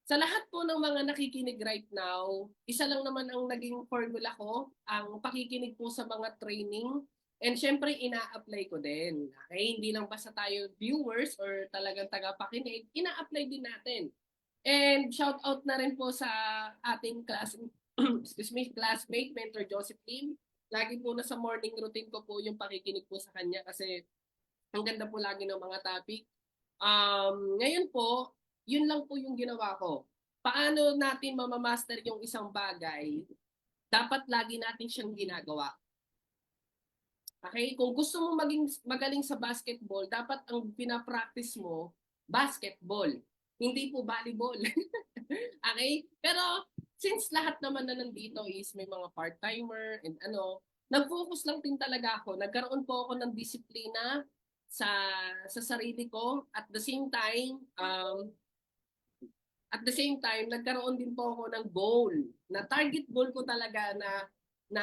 Sa lahat po ng mga nakikinig right now, isa lang naman ang naging formula ko, ang pakikinig po sa mga training. And syempre, ina-apply ko din. Okay? Hindi lang basta tayo viewers or talagang tagapakinig, ina-apply din natin. And shout out na rin po sa ating classmate, Mentor Joseph Lim. Lagi po na sa morning routine ko po yung pakikinig po sa kanya kasi ang ganda po lagi ng mga topic. Ngayon po, yun lang po yung ginawa ko. Paano natin mamamaster yung isang bagay, dapat lagi natin siyang ginagawa. Okay? Kung gusto mo maging magaling sa basketball, dapat ang pinapractice mo, basketball. Hindi po volleyball. Okay? Pero since lahat naman na nandito is may mga part-timer and nag-focus lang din talaga ako. Nagkaroon po ako ng disiplina sa sarili ko. At the same time, nagkaroon din po ako ng goal. Na target goal ko talaga na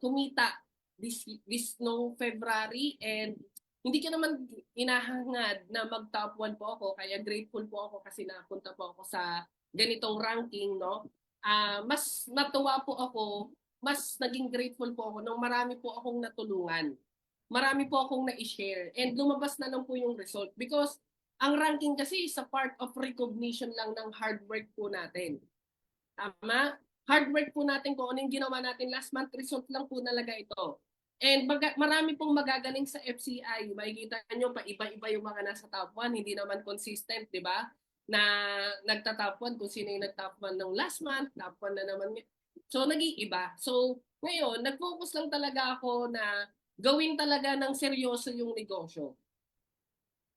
kumita this no February, and hindi ko naman inahangad na mag-top 1 po ako, kaya grateful po ako kasi napunta po ako sa ganitong ranking, no? Mas natuwa po ako, mas naging grateful po ako nung marami po akong natulungan. Marami po akong na-share and lumabas na lang po yung result because ang ranking kasi is a part of recognition lang ng hard work po natin. Tama? Hard work po natin kung ano yung ginawa natin last month, result lang po talaga ito. And marami pong magagaling sa FCI. Makikita nyo pa iba-iba yung mga nasa top 1. Hindi naman consistent, di ba? Na nagta-top 1 kung sino yung nag-top 1 ng last month, top 1 na naman. So, nag-iiba. So, ngayon, nag-focus lang talaga ako na gawin talaga ng seryoso yung negosyo.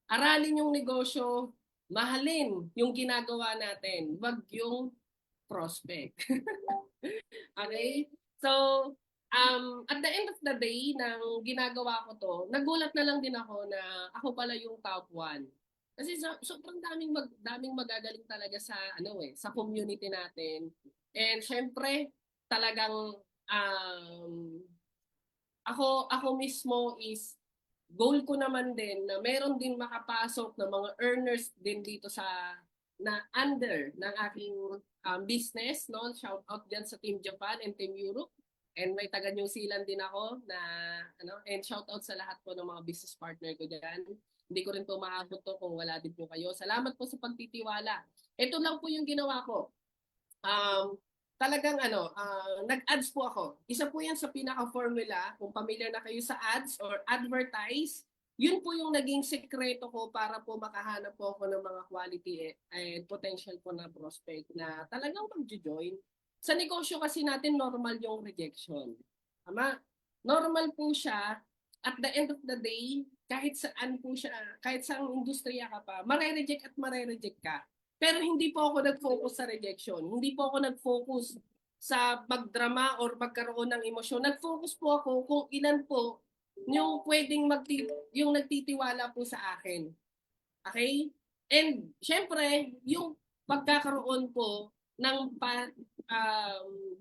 Aralin yung negosyo, mahalin yung ginagawa natin, wag yung prospect. Okay? So, at the end of the day, nang ginagawa ko to, nagulat na lang din ako na ako pala yung top 1. Kasi sobrang daming magagaling talaga sa sa community natin. And syempre, talagang ako mismo is goal ko naman din na meron din makapasok na mga earners din dito na under ng aking business, no? Shout out diyan sa Team Japan and Team Europe. And may taga New Zealand din ako na and shout out sa lahat po ng mga business partner ko diyan. Hindi ko rin po maabot to kung wala din po kayo. Salamat po sa pagtitiwala. Ito lang po yung ginawa ko. Talagang nag-ads po ako. Isa po yan sa pinaka-formula. Kung familiar na kayo sa ads or advertise, yun po yung naging sekreto ko para po makahanap po ako ng mga quality and potential po na prospect na talagang mag-join. Sa negosyo kasi natin, normal yung rejection. Tama? Normal po siya. At the end of the day, kahit saan po siya, kahit saang industriya ka pa, mare-reject at mare-reject ka. Pero hindi po ako nag-focus sa rejection. Hindi po ako nag-focus sa magdrama or magkaroon ng emosyon. Nag-focus po ako kung ilan po yung pwedeng yung nagtitiwala po sa akin. Okay? And syempre, yung pagkakaroon po ng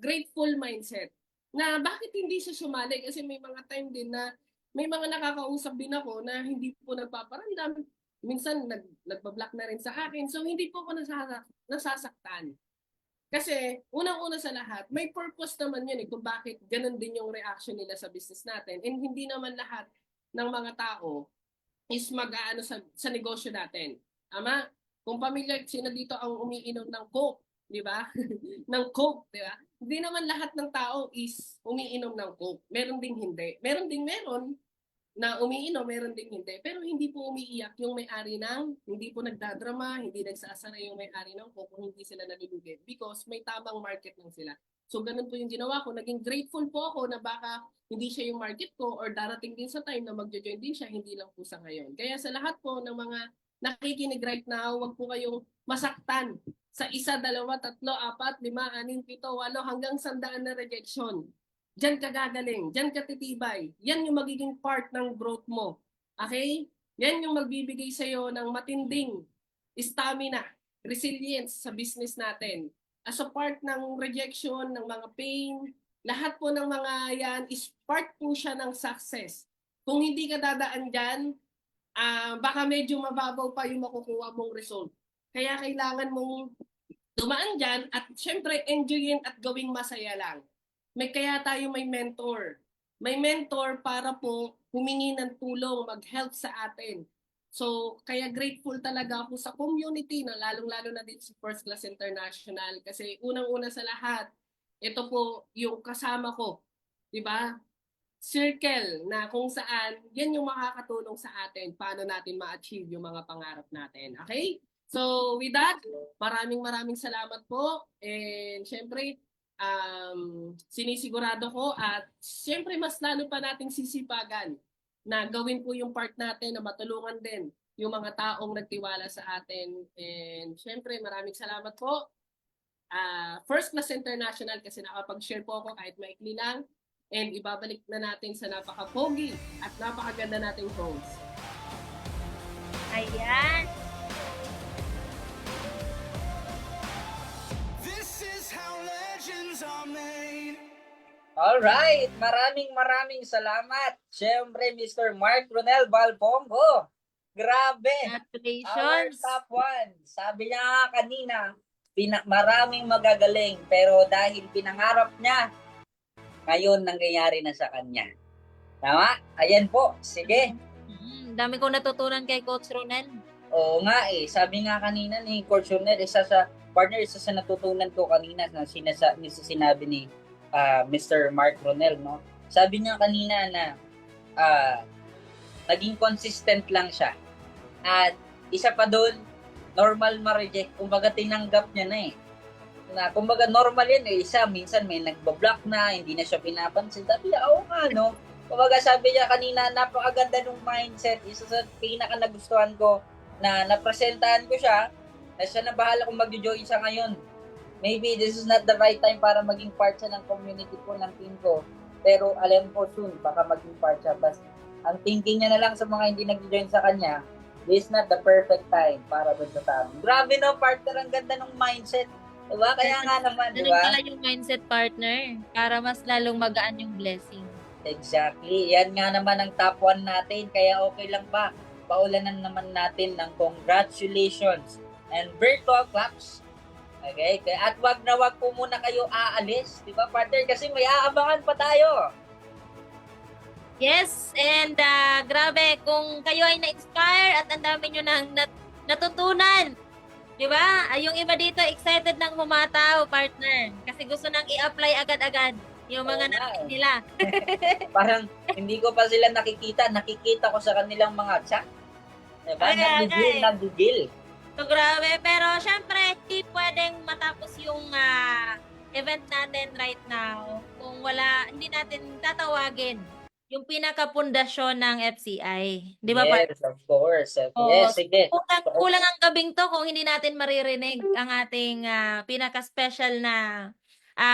grateful mindset na bakit hindi siya sumali, kasi may mga time din na may mga nakakausap din ako na hindi po nagpaparamdam, minsan nagbablock na rin sa akin, so hindi po ako nasasaktan kasi unang-una sa lahat may purpose naman yun kung bakit ganun din yung reaction nila sa business natin, and hindi naman lahat ng mga tao is mag-aano sa negosyo natin. Tama? Kung pamilyar, sino dito ang umiinom ng Coke? Di ba? Ng Coke, di ba? Hindi naman lahat ng tao is umiinom ng Coke. Meron ding hindi. Meron na umiinom, meron ding hindi. Pero hindi po umiiyak yung may-ari hindi po nagdadrama, hindi nagsasara yung may-ari ng Coke kung hindi sila nalulugi because may tamang market lang sila. So ganun po yung ginawa ko. Naging grateful po ako na baka hindi siya yung market ko or darating din sa time na magjo-join din siya, hindi lang po sa ngayon. Kaya sa lahat po ng mga nakikinig right now, wag po kayong masaktan sa 1, 2, 3, 4, 5, 6, 7, 8 hanggang 100 na rejection. Diyan ka gagaling, diyan ka titibay. Yan yung magiging part ng growth mo. Okay? Yan yung magbibigay sa'yo ng matinding stamina, resilience sa business natin. As a part ng rejection, ng mga pain, lahat po ng mga yan is part po siya ng success. Kung hindi ka dadaan dyan, baka medyo mababaw pa yung makukuha mong result. Kaya kailangan mong dumaan dyan at syempre enjoyin at gawing masaya lang. Kaya tayo may mentor. May mentor para po humingi ng tulong, mag-help sa atin. So, kaya grateful talaga ako sa community na lalong-lalo na dito sa First Class International kasi unang-una sa lahat, ito po yung kasama ko, 'di ba? Circle na kung saan yan yung makakatulong sa atin paano natin ma-achieve yung mga pangarap natin. Okay? So, with that, maraming salamat po. And syempre, sinisigurado ko at syempre mas lalo pa nating sisipagan na gawin po yung part natin na matulungan din yung mga taong nagtiwala sa atin. And syempre, maraming salamat po. First Class International kasi nakapag-share po ako kahit maikli lang. And ibabalik na natin sa napaka-pogi at napakaganda nating host. Ayan. This is how legends are made. Alright, maraming salamat. Siyempre, Mr. Mark Ronel Balpongo. Grabe. Our Congratulations. top 1. Sabi niya nga kanina, maraming magagaling, pero dahil pinangarap niya, ngayon nangyayari na sa kanya. Tama? Ayan po. Sige. Dami kong natutunan kay Coach Ronel. Oo nga eh. Sabi nga kanina ni Coach Ronel, isa sa natutunan ko kanina na sinabi ni Mr. Mark Ronel, no? Sabi niya kanina na naging consistent lang siya. At isa pa doon, normal ma-reject. Kumbaga tinanggap niya na eh. Kumbaga normal yan eh. Isa, minsan may nagbablock na, hindi na siya pinapansin. Sabi niya, oo nga no. Kumbaga sabi niya kanina, napakaganda ng mindset. Isa sa pinaka nagustuhan ko na napresentahan ko siya, na siya na bahala kung mag-join siya ngayon. Maybe this is not the right time para maging part siya ng community ko, ng team ko. Pero alam ko soon, baka maging part siya. Basta ang thinking niya na lang sa mga hindi nag-join sa kanya, this is not the perfect time para doon sa tao. Grabe no, partner, ang ganda ng mindset. Diba? Kaya nga naman, Ganun diba? pala yung mindset, partner. Para mas lalong magaan yung blessing. Exactly. Yan nga naman ang top 1 natin. Kaya okay lang ba? Paulanan naman natin ng congratulations and virtual claps. Okay? At wag po muna kayo aalis. Diba, partner? Kasi may aabangan pa tayo. Yes, and grabe, kung kayo ay na-inspire at ang dami nyo nang natutunan, di ba? Yung iba dito excited nang humataw, partner. Kasi gusto nang i-apply agad-agad yung mga natin nila. Parang hindi ko pa sila nakikita ko sa kanilang mga chat. Diba? Nagigil. So grabe, pero syempre, hindi pwedeng matapos yung event natin right now kung hindi natin tatawagin yung pinaka-pundasyon ng FCI. Di ba, Yes, of course. Yes, sige. Kulang ang gabing to kung hindi natin maririnig ang ating pinaka-special na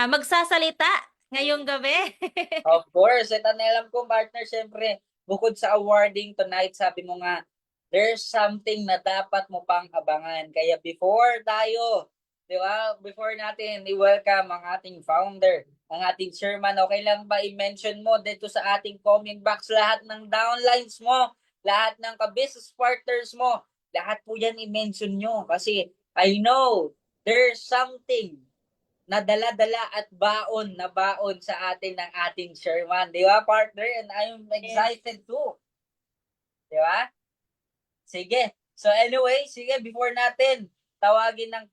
magsasalita ngayong gabi. Of course. At alam ko, partner, syempre, bukod sa awarding tonight, sabi mo nga, there's something na dapat mo pang abangan. Kaya before tayo, di ba, before natin i-welcome ang ating founder, ang ating chairman, okay lang ba i-mention mo dito sa ating comment box lahat ng downlines mo, lahat ng ka-business partners mo, lahat po yan i-mention nyo. Kasi I know there's something na dala-dala at baon sa atin ng ating chairman. Di ba, partner? And I'm excited too. Di ba? Sige. So anyway, sige, before natin tawagin ang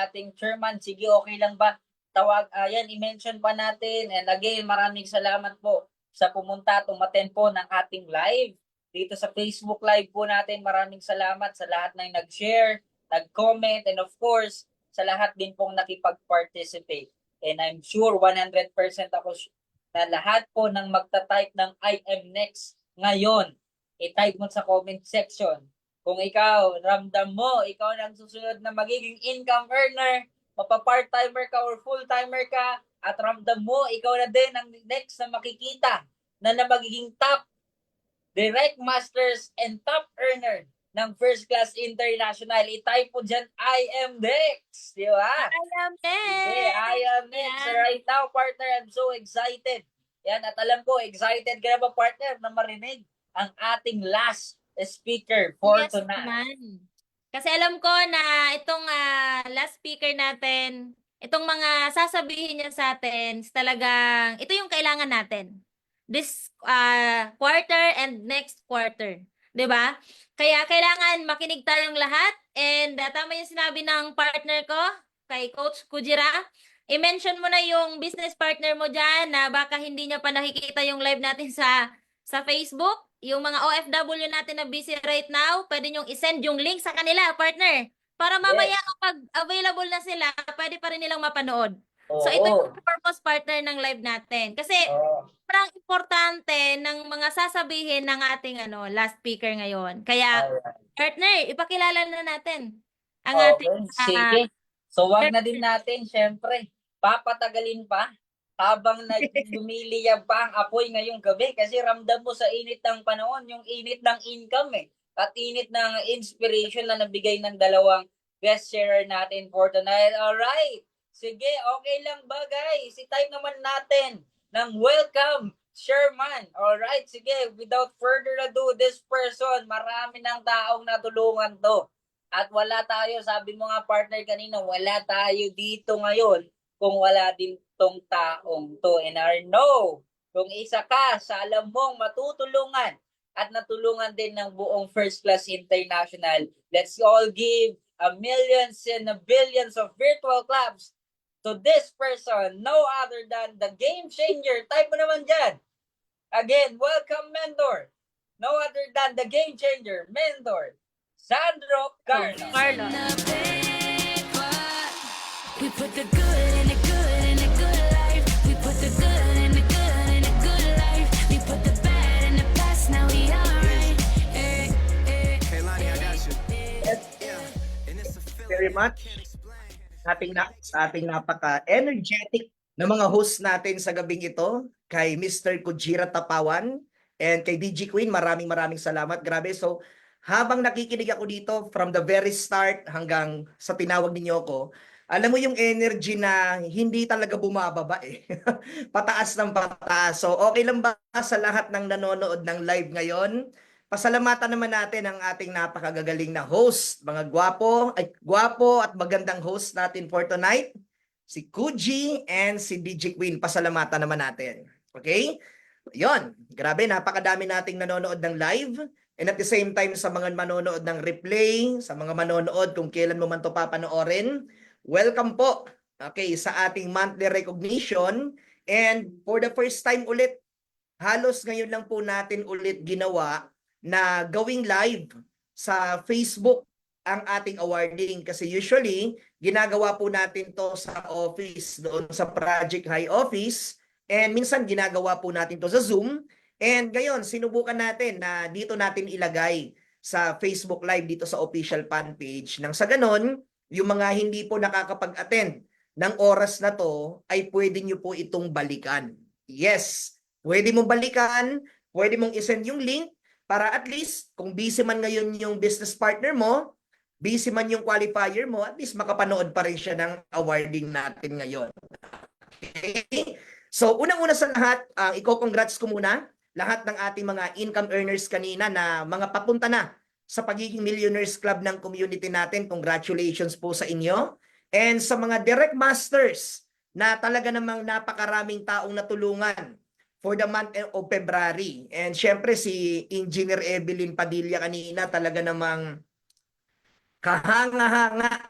ating chairman, sige, okay lang ba? I-mention pa natin. And again, maraming salamat po sa pumunta, tumaten po ng ating live. Dito sa Facebook Live po natin, maraming salamat sa lahat ng nag-share, nag-comment, and of course, sa lahat din pong nakipag-participate. And I'm sure 100% ako na lahat po ng magta-type ng I am next ngayon, i-type mo sa comment section. Kung ikaw, ramdam mo, ikaw ang susunod na magiging income earner, mapa-part-timer ka or full-timer ka, at ramdam mo, ikaw na din ang next na makikita na magiging top direct masters and top earner ng First Class International. I-type po dyan, I am next. Di ba? I am next. Okay, I am next. Yeah. Right now, partner, I'm so excited. Yan, at alam ko, excited ka na ba, partner, na marinig ang ating last speaker for tonight. Man. Kasi alam ko na itong last speaker natin, itong mga sasabihin niya sa atin, talagang ito yung kailangan natin. This quarter and next quarter. 'Di ba? Kaya kailangan makinig tayong lahat and tama yung sinabi ng partner ko, kay Coach Kujira. I-mention mo na yung business partner mo dyan na baka hindi niya pa nakikita yung live natin sa Facebook. Yung mga OFW natin na busy right now, pwede nyong isend yung link sa kanila, partner. Para mamaya kapag available na sila, pwede pa rin nilang mapanood. So ito yung purpose partner ng live natin. Kasi parang importante ng mga sasabihin ng ating last speaker ngayon. Kaya partner, ipakilala na natin ang ating Sige. So wag na din natin, syempre, papatagalin pa habang lumiliyab pa ang apoy ngayong gabi kasi ramdam mo sa init ng panahon, yung init ng income at init ng inspiration na nabigay ng dalawang guest sharer natin for tonight. Alright, sige, okay lang ba guys? I-type naman natin ng welcome Sherman. Alright, sige, without further ado, this person, marami ng taong natulungan to. At wala tayo, sabi mo nga partner kanina, wala tayo dito ngayon kung wala din tong taong to. And I know, kung isa ka sa alam mong matutulungan at natulungan din ng buong First Class International, let's all give a millions and a billions of virtual claps to this person, no other than the game changer. Type mo naman dyan. Again, welcome mentor. No other than the game changer, mentor, Sandro Carlos. We put the good in the good in the good life. We put the good in the good in the good life. We put the bad in the past, now we alright. Hey, Lonnie, I got you. Very much sa ating napaka-energetic na mga host natin sa gabing ito, kay Mr. Kujira Tapawan and kay DJ Queen, maraming salamat. Grabe, so habang nakikinig ako dito from the very start hanggang sa tinawag ninyo ko, alam mo yung energy na hindi talaga bumababa pataas ng pataas. So okay lang ba sa lahat ng nanonood ng live ngayon? Pasalamatan naman natin ang ating napakagagaling na host, mga gwapo at magandang host natin for tonight, si Kuji and si DJ Queen. Pasalamatan naman natin. Okay? Yon, grabe, napakadami nating nanonood ng live. And at the same time, sa mga manonood ng replay, sa mga manonood kung kailan mo man ito papanoorin, welcome po, okay, sa ating monthly recognition. And for the first time ulit, halos ngayon lang po natin ulit ginawa na gawing live sa Facebook ang ating awarding. Kasi usually, ginagawa po natin to sa office, doon sa Project High office. And minsan ginagawa po natin to sa Zoom. And ngayon, sinubukan natin na dito natin ilagay sa Facebook Live dito sa official fan page. Nang sa ganon, yung mga hindi po nakakapag-attend ng oras na to, ay pwede nyo po itong balikan. Yes, pwede mong balikan, pwede mong isend yung link para at least kung busy man ngayon yung business partner mo, busy man yung qualifier mo, at least makapanood pa rin siya ng awarding natin ngayon. Okay? So, unang-una sa lahat, i-congrats ko muna lahat ng ating mga income earners kanina na mga papunta na sa pagiging Millionaires Club ng community natin. Congratulations po sa inyo. And sa mga direct masters na talaga namang napakaraming taong natulungan for the month of February. And syempre si Engineer Evelyn Padilla kanina talaga namang kahanga-hanga.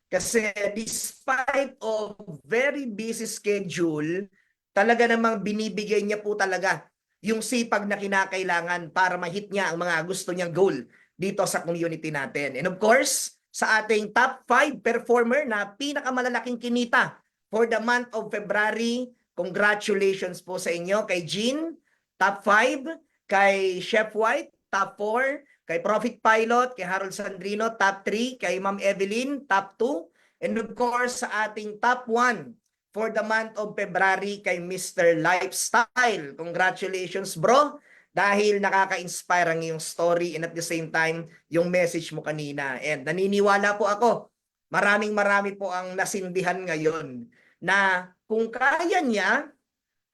Kasi despite of very busy schedule, talaga namang binibigay niya po talaga yung sipag na kinakailangan para ma-hit niya ang mga gusto niyang goal dito sa community natin. And of course, sa ating top 5 performer na pinakamalalaking kinita for the month of February, congratulations po sa inyo. Kay Jean, top 5. Kay Chef White, top 4. Kay Profit Pilot, kay Harold Sandrino, top 3. Kay Ma'am Evelyn, top 2. And of course, sa ating top 1 for the month of February kay Mr. Lifestyle. Congratulations, bro. Dahil nakaka-inspire ang iyong story and at the same time, yung message mo kanina. And naniniwala po ako, marami po ang nasindihan ngayon na kung kaya niya,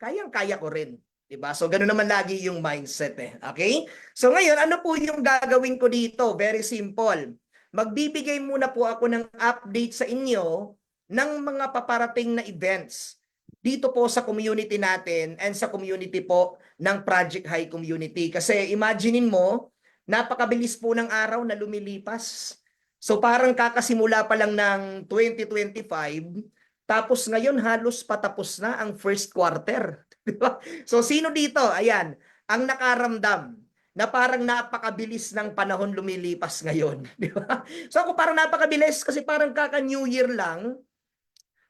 kayang-kaya ko rin. Diba? So, ganoon naman lagi yung mindset. Okay? So, ngayon, ano po yung gagawin ko dito? Very simple. magbibigay muna po ako ng update sa inyo ng mga paparating na events dito po sa community natin and sa community po ng Project High Community. Kasi imaginein mo, napakabilis po ng araw na lumilipas. So parang kakasimula pa lang ng 2025, tapos ngayon halos patapos na ang first quarter. Diba? So sino dito? Ayan, ang nakaramdam na parang napakabilis ng panahon lumilipas ngayon. Diba? So ako parang napakabilis kasi parang kaka-New Year lang.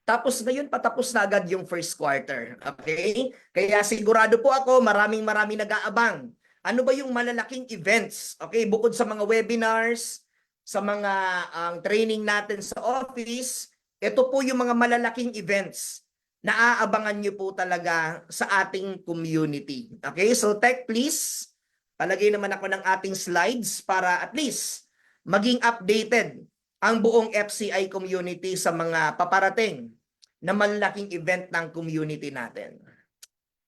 Tapos ngayon patapos na agad yung first quarter. Okay? Kaya sigurado po ako maraming nag-aabang. Ano ba yung malalaking events? Okay, bukod sa mga webinars, sa mga training natin sa office, ito po yung mga malalaking events na aabangan nyo po talaga sa ating community. Okay, so tech please, palagay naman ako ng ating slides para at least maging updated ang buong FCI community sa mga paparating na malalaking event ng community natin.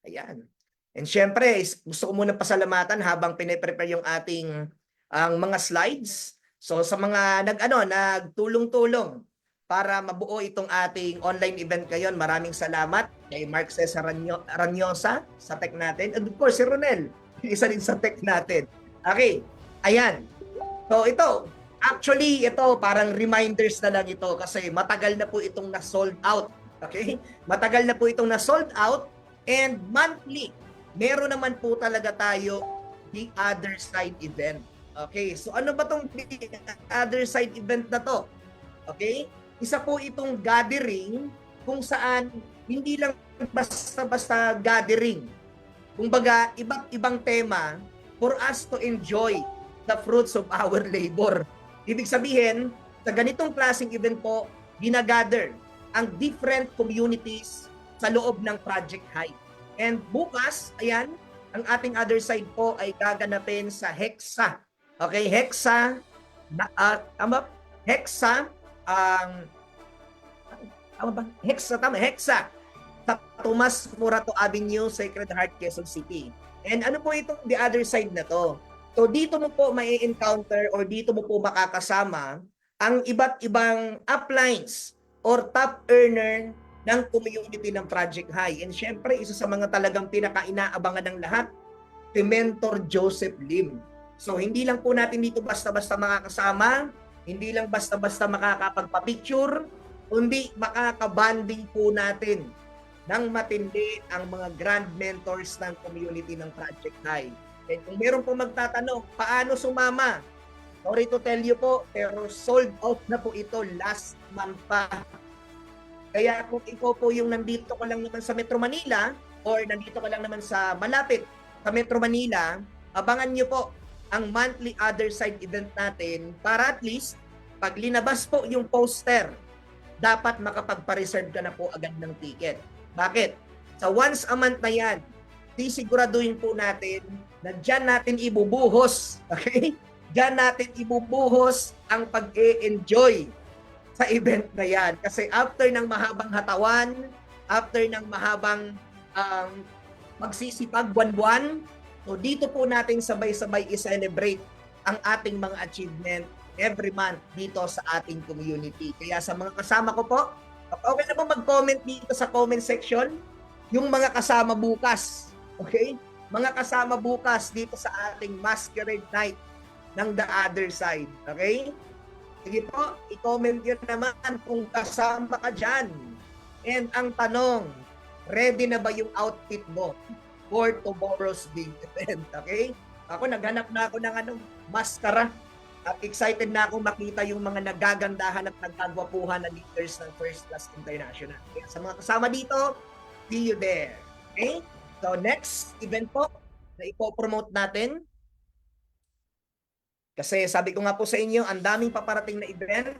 Ayan. And syempre, gusto ko muna pasalamatan habang pine-prepare yung ating mga slides. So sa mga nagtulong-tulong para mabuo itong ating online event ngayon, maraming salamat kay Mark Cesar Ranyosa sa tech natin. And of course, si Ronel, isa din sa tech natin. Okay, ayan. So ito, actually, ito parang reminders na lang ito kasi matagal na po itong na-sold out. Okay? Matagal na po itong na-sold out and monthly, meron naman po talaga tayo the other side event. Okay? So ano ba tong the other side event na to? Okay? Isa po itong gathering kung saan hindi lang basta-basta gathering. Kumbaga, iba't ibang tema for us to enjoy the fruits of our labor. Ibig sabihin, sa ganitong klaseng event po, ginagather ang different communities sa loob ng Project High. And bukas, ayan, ang ating other side po ay gaganapin sa Hexa. Okay, Hexa, Hexa, Hexa, sa Tomas Morato Avenue, Sacred Heart, Quezon City. And ano po itong the other side na to? So dito mo po mai-encounter or dito mo po makakasama ang iba't ibang uplines or top earner ng community ng Project High. And syempre, isa sa mga talagang pinaka-inaabangan ng lahat, si Mentor Joseph Lim. So hindi lang po natin dito basta-basta makakasama, hindi lang basta-basta makakapagpa-picture, kundi makakabanding po natin ng matindi ang mga grand mentors ng community ng Project High. And kung meron po magtatanong, paano sumama? Sorry to tell you po, pero sold out na po ito last month pa. Kaya kung ikaw po yung nandito ka lang naman sa Metro Manila or nandito ka lang naman sa malapit sa Metro Manila, abangan nyo po ang monthly other side event natin para at least pag linabas po yung poster, dapat makapagpa-reserve ka na po agad ng ticket. Bakit? Sa once a month na yan, sisiguraduhin po natin na dyan natin ibubuhos, okay? Diyan natin ibubuhos ang pag-e-enjoy sa event na yan. Kasi after ng mahabang hatawan, after ng mahabang magsisipag buwan-buwan, so dito po natin sabay-sabay i-celebrate ang ating mga achievement every month dito sa ating community. Kaya sa mga kasama ko po, okay na po mag-comment dito sa comment section yung mga kasama bukas. Okay? Mga kasama bukas dito sa ating Masquerade Night ng the other side. Okay? Sige po, i-comment yun naman kung kasama ka dyan. And ang tanong, ready na ba yung outfit mo for tomorrow's big event? Okay? Ako, naghanap na ako ng maskara. At excited na ako makita yung mga nagagandahan at nagkagwapuhan na leaders ng First Class International. Kaya sa mga kasama dito, see you there. Okay? So next event po na ipopromote natin. Kasi sabi ko nga po sa inyo, ang daming paparating na event.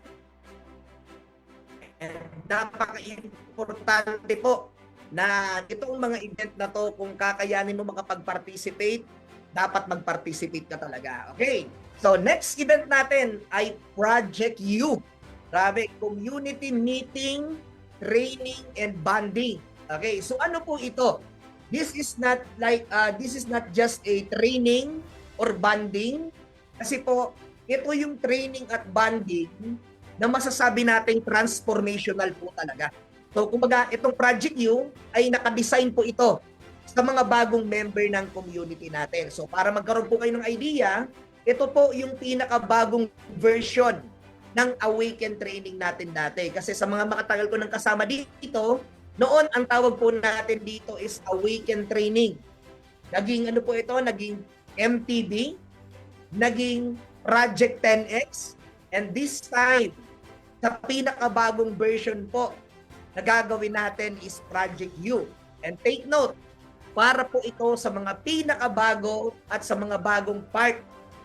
And napaka-importante po na itong mga event na to, kung kakayanin mo makapag-participate, dapat mag-participate ka talaga. Okay? So next event natin ay Project U. Grabe, community meeting, training, and bonding. Okay, so ano po ito? This is not just a training or bonding. Kasi po, ito yung training at bonding na masasabi nating transformational po talaga. So kumbaga, itong Project U ay nakadesign po ito sa mga bagong member ng community natin. So para magkaroon po kayo ng idea, ito po yung pinakabagong version ng Awaken training natin dati. Kasi sa mga makatagal ko ng kasama dito, noon ang tawag po natin dito is Awaken training. Naging ano po ito, naging MTB, naging Project 10X, and this time, sa pinakabagong version po na gagawin natin is Project U. And take note, para po ito sa mga pinakabago at sa mga bagong part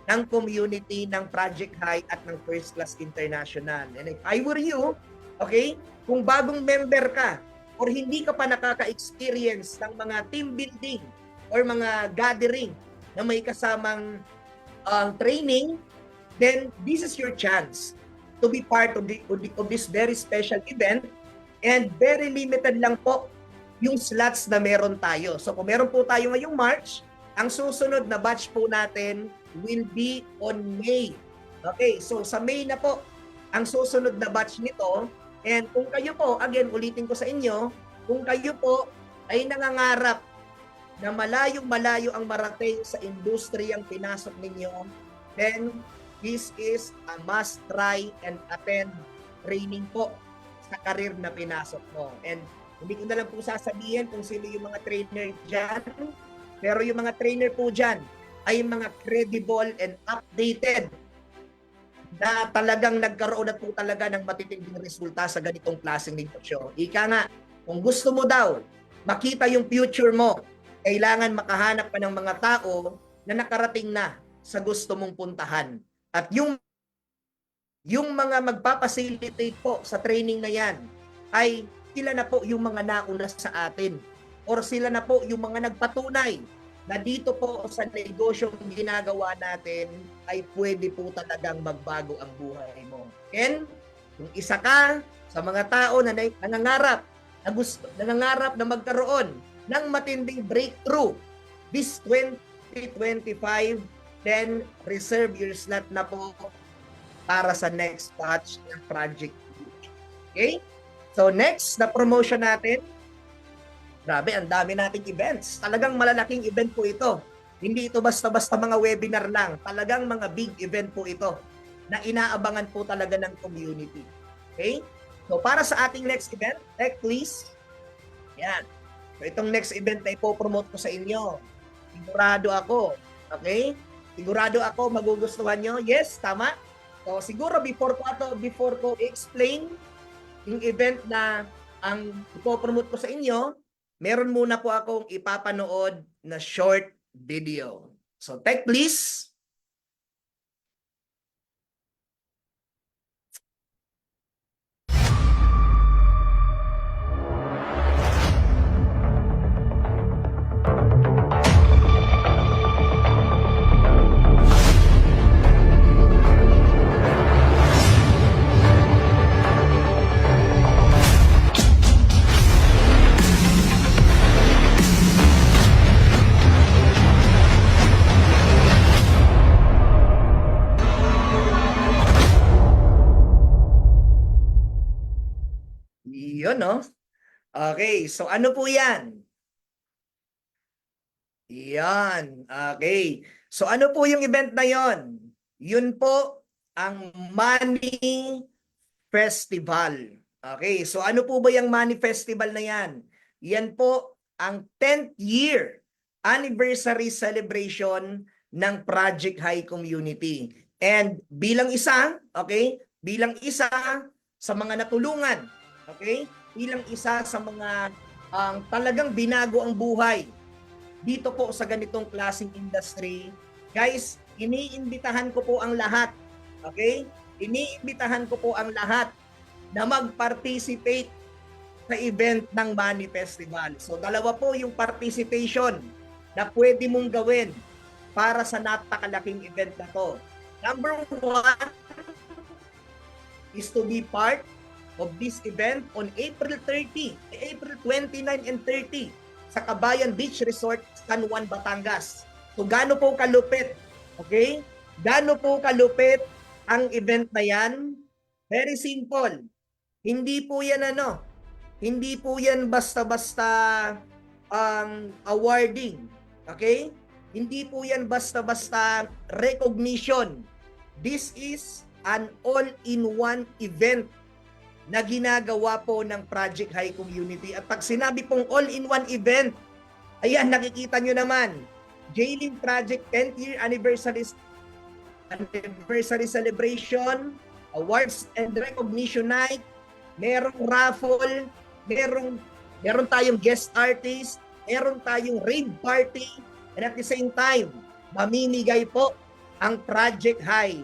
ng community ng Project High at ng First Class International. And if I were you, okay, kung bagong member ka or hindi ka pa nakaka-experience ng mga team building or mga gathering na may kasamang training, then this is your chance to be part of this very special event, and very limited lang po yung slots na meron tayo. So kung meron po tayo ngayong March, ang susunod na batch po natin will be on May. Okay, so sa May na po ang susunod na batch nito, and kung kayo po, again, ulitin ko sa inyo, kung kayo po ay nangangarap na malayong-malayo ang marating sa industriyang pinasok ninyo, then this is a must try and attend training po sa career na pinasok mo. And hindi ko na lang po sasabihin kung sino yung mga trainer dyan, pero yung mga trainer po dyan ay mga credible and updated na talagang nagkaroon na po talaga ng matitinding resulta sa ganitong klaseng negosyo. Ika nga, kung gusto mo daw makita yung future mo, kailangan makahanap ka ng mga tao na nakarating na sa gusto mong puntahan. At yung mga magpapacilitate po sa training na yan, ay sila na po yung mga nauna sa atin. Or sila na po yung mga nagpatunay na dito po sa negosyong ginagawa natin ay pwede po talagang magbago ang buhay mo. And kung isa ka sa mga tao na nangangarap na magkaroon ng matinding breakthrough this 2025, then reserve your slot na po para sa next batch ng Project. Okay? So next na promotion natin, grabe, ang dami nating events. Talagang malalaking event po ito. Hindi ito basta-basta mga webinar lang. Talagang mga big event po ito na inaabangan po talaga ng community. Okay? So para sa ating next event, next please. Yan. So itong next event na ipopromote ko sa inyo. Sigurado ako. Okay? Sigurado ako magugustuhan nyo. Yes, tama. So siguro before ko explain yung event na ang ipopromote ko sa inyo, meron muna po akong ipapanood na short video. So tech please. Yun, no? Okay, so ano po yan? Yan, okay. So ano po yung event na yon? Yun po ang Money Festival. Okay, so ano po ba yung Money Festival na yan? Yan po ang 10th year anniversary celebration ng Project High Community. And bilang isa, okay, bilang isa sa mga natulungan, okay, bilang isa sa mga talagang binago ang buhay dito po sa ganitong klaseng industry, guys, iniimbitahan ko po ang lahat, okay? Iniimbitahan ko po ang lahat na mag-participate sa event ng Money Festival. So dalawa po yung participation na pwede mong gawin para sa napakalaking event na to. Number 1 is to be part of this event on April 29 and 30 sa Kabayan Beach Resort, San Juan, Batangas. So gaano po kalupit, okay? Gaano po kalupit ang event na yan? Very simple. Hindi po yan hindi po yan basta-basta awarding. Okay? Hindi po yan basta-basta recognition. This is an all-in-one event na ginagawa po ng Project High Community. At pag sinabi pong all-in-one event, ayan, nakikita nyo naman, J-Link Project 10th Year Anniversary Celebration, Awards and Recognition Night, merong raffle, meron tayong guest artist, meron tayong raid party, and at the same time, mamimigay po ang Project High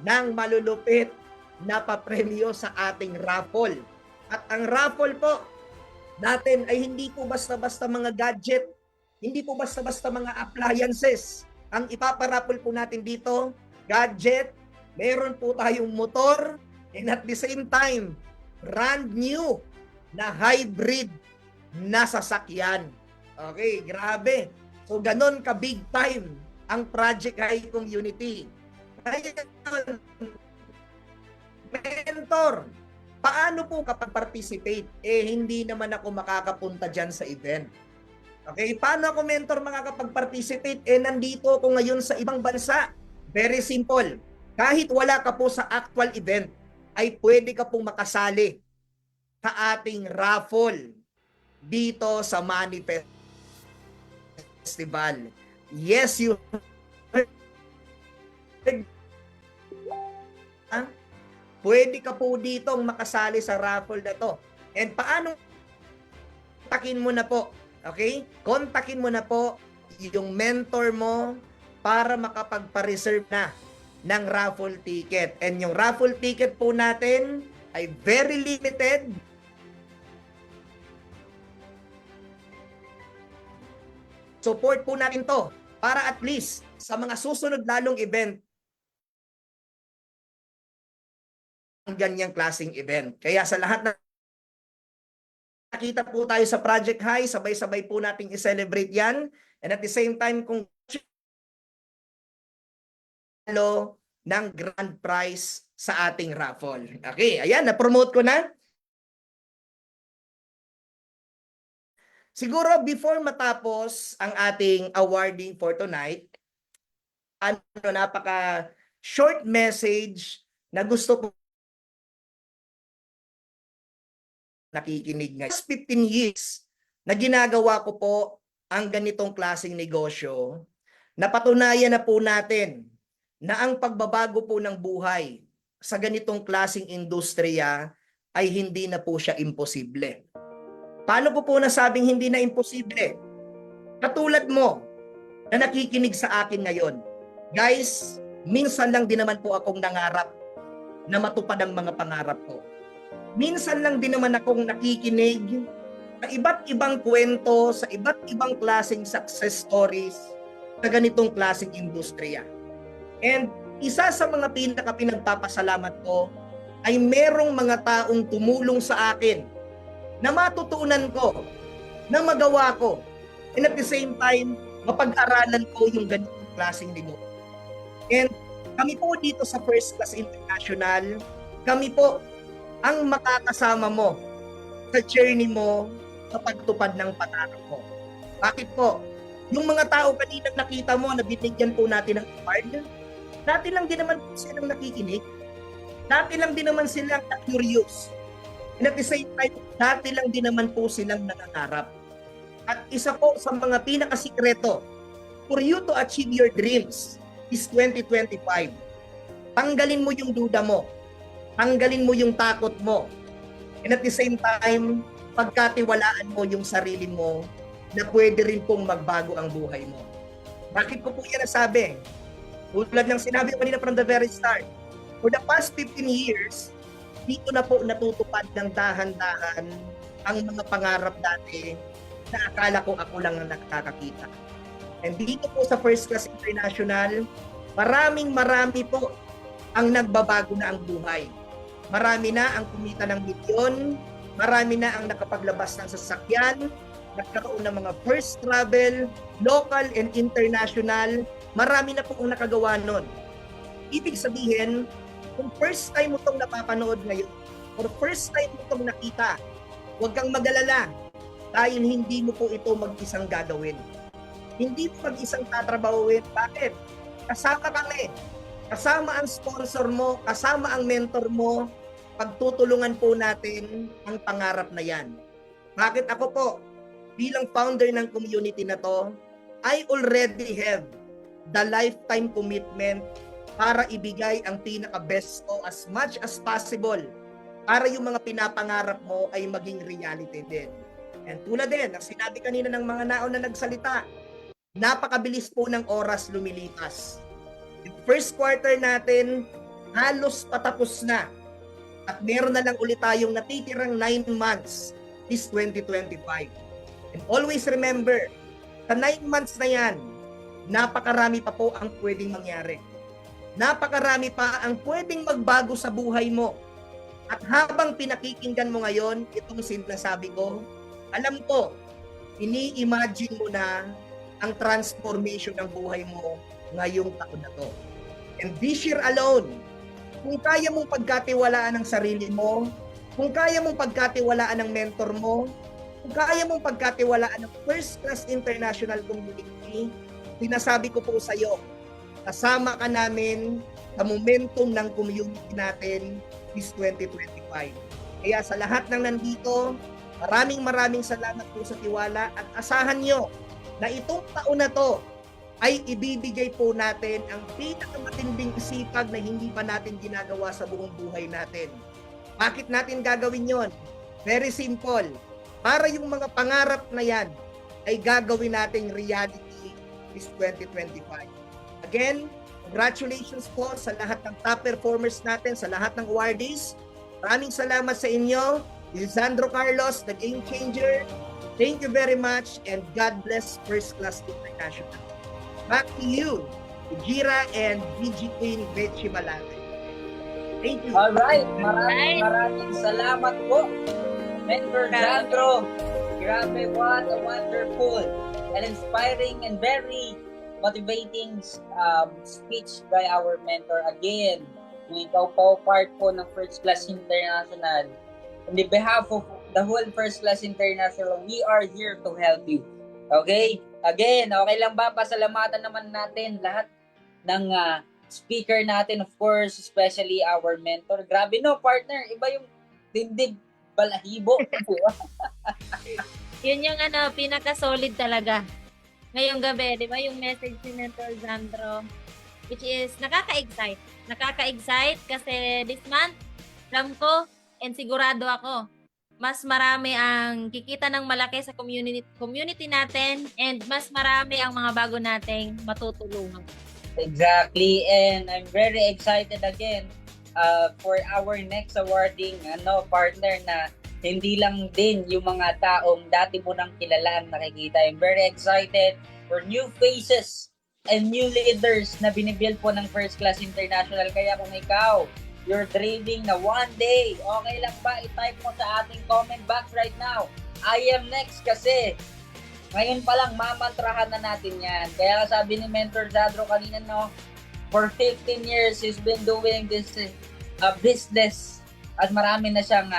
ng malulupit na papremyo sa ating raffle. At ang raffle po natin ay hindi po basta-basta mga gadget, hindi po basta-basta mga appliances. Ang ipaparaffle po natin dito, gadget, meron po tayong motor, and at the same time, brand new na hybrid na sasakyan. Okay, grabe. So, ganon ka big time ang Project High Community. Ngayon, mentor, paano po kapag participate? Hindi naman ako makakapunta dyan sa event. Okay, paano ako mentor makakapag-participate? Nandito ako ngayon sa ibang bansa. Very simple. Kahit wala ka po sa actual event, ay pwede ka pong makasali sa ating raffle dito sa Manifest Festival. Yes, you heard. Pwede ka po ditong makasali sa raffle na to. And paano? Kontakin mo na po. Okay? Kontakin mo na po yung mentor mo para makapagpa-reserve na ng raffle ticket. And yung raffle ticket po natin ay very limited. Support po natin to para at least sa mga susunod lalong event, ang ganyang klaseng event. Kaya sa lahat na nakita po tayo sa Project High, sabay-sabay po nating i-celebrate yan. And at the same time, kung ng grand prize sa ating raffle. Okay, ayan, na-promote ko na. Siguro before matapos ang ating awarding for tonight, napaka short message na gusto po nakikinig ngayon. 15 years na ginagawa ko po ang ganitong klaseng negosyo, napatunayan na po natin na ang pagbabago po ng buhay sa ganitong klaseng industriya ay hindi na po siya imposible. Paano ko po nasabing hindi na imposible? Katulad mo na nakikinig sa akin ngayon. Guys, minsan lang din naman po akong nangarap na matupad ang mga pangarap ko. Minsan lang din naman akong nakikinig sa iba't ibang kwento, sa iba't ibang klaseng success stories sa ganitong klaseng industriya. And isa sa mga pinagpapasalamat ko ay merong mga taong tumulong sa akin na matutunan ko, na magawa ko, and at the same time, mapag-aralan ko yung ganitong klaseng negosyo. And kami po dito sa First Class International, kami po ang makakasama mo sa journey mo sa pagtupad ng pangarap mo. Bakit po? Yung mga tao kanina nakita mo na binigyan po natin ng award, dati lang din naman silang nakikinig. Dati lang din naman silang na-curious. And at the same time, dati lang din naman po silang nangangarap. At isa po sa mga pinakasikreto for you to achieve your dreams is 2025. Tanggalin mo yung duda mo. Tanggalin mo yung takot mo. And at the same time, pagkatiwalaan mo yung sarili mo na pwede rin pong magbago ang buhay mo. Bakit ko po yan nasabi? Tulad ng sinabi ko kanina from the very start, for the past 15 years, dito na po natutupad ng dahan-dahan ang mga pangarap dati na akala ko ako lang ang nakakakita. And dito po sa First Class International, marami po ang nagbabago na ang buhay. Marami na ang kumita ng milyon, marami na ang nakapaglabas ng sasakyan, nagkaroon ng mga first travel, local and international, marami na po ang nakagawa nun. Ibig sabihin, Kung first time mo itong napapanood ngayon, or first time mo itong nakita, huwag kang mag-alala dahil hindi mo po ito mag-isang gagawin. Hindi mo mag-isang tatrabahuin. Bakit? Kasama kami. Kasama ang sponsor mo, kasama ang mentor mo, pagtutulungan po natin ang pangarap na yan. Bakit ako po, bilang founder ng community na to, I already have the lifetime commitment para ibigay ang pinaka-best ko as much as possible para yung mga pinapangarap mo ay maging reality din. And tulad din, ang sinabi kanina ng mga naon na nagsalita, napakabilis po ng oras lumilipas. Yung first quarter natin, halos patapos na. At meron na lang ulit tayong natitirang 9 months this 2025. And always remember, sa 9 months na yan, napakarami pa po ang pwedeng mangyari. Napakarami pa ang pwedeng magbago sa buhay mo. At habang pinakikinggan mo ngayon, itong sinasabi ko, alam ko, ini-imagine mo na ang transformation ng buhay mo ngayong taon na to. And this year alone, kung kaya mong pagkatiwalaan ng sarili mo, kung kaya mong pagkatiwalaan ng mentor mo, kung kaya mong pagkatiwalaan ng First Class International Community, sinasabi ko po sa iyo, kasama ka namin sa momentum ng community natin this 2025. Kaya sa lahat ng nandito, maraming salamat po sa tiwala at asahan nyo na itong taon na to ay ibibigay po natin ang pinakamatinding sipag na hindi pa natin ginagawa sa buong buhay natin. Bakit natin gagawin yon? Very simple. Para yung mga pangarap na yan ay gagawin nating reality this 2025. Again, congratulations po sa lahat ng top performers natin, sa lahat ng awardees. Maraming salamat sa inyo. This is Sandro Carlos, the Game Changer. Thank you very much and God bless First Class International. Back to you, Ujira and VG Queen Betchy Malate. Thank you. Alright, maraming salamat po, Mentor Sandro. Grabe, what a wonderful and inspiring and very motivating speech by our mentor. Again, kung ikaw po part po ng First Class International, on the behalf of the whole First Class International, we are here to help you. Okay? Again, okay lang ba? Pasalamatan naman natin lahat ng speaker natin, of course, especially our mentor. Grabe no, partner. Iba yung tindig balahibo. Yun yung pinaka-solid talaga. Ngayong gabi, di ba, yung message ni Mentor Sandro, which is nakaka-excite. Nakaka-excite kasi this month, alam ko, and sigurado ako, mas marami ang kikita ng malaki sa community natin and mas marami ang mga bago nating matutulungan. Exactly, and I'm very excited again for our next awarding partner na hindi lang din yung mga taong dati mo nang kilala ang nakikita. I'm very excited for new faces and new leaders na binibuild po ng First Class International. Kaya kung ikaw, you're dreaming na one day, okay lang ba, i-type mo sa ating comment box right now, I am next, kasi ngayon pa lang mamantrahan na natin yan. Kaya sabi ni Mentor Sandro kanina, no, for 15 years he's been doing this business at marami na siyang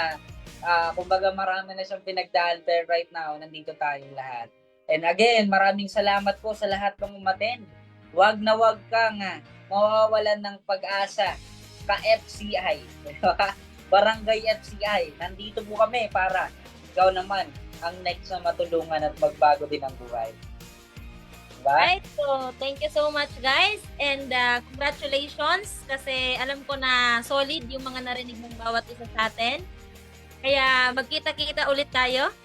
kumbaga marami na siyang pinagdaan, pero right now nandito tayong lahat. And again, maraming salamat po sa lahat ng umattend. Wag na wag kang mawawalan ng pag-asa ka-FCI, Barangay FCI. Nandito po kami para ikaw naman ang next na matulungan at magbago din ang buhay. Diba? Right, so thank you so much guys and congratulations kasi alam ko na solid yung mga narinig ng bawat isa sa atin. Kaya magkita-kita ulit tayo.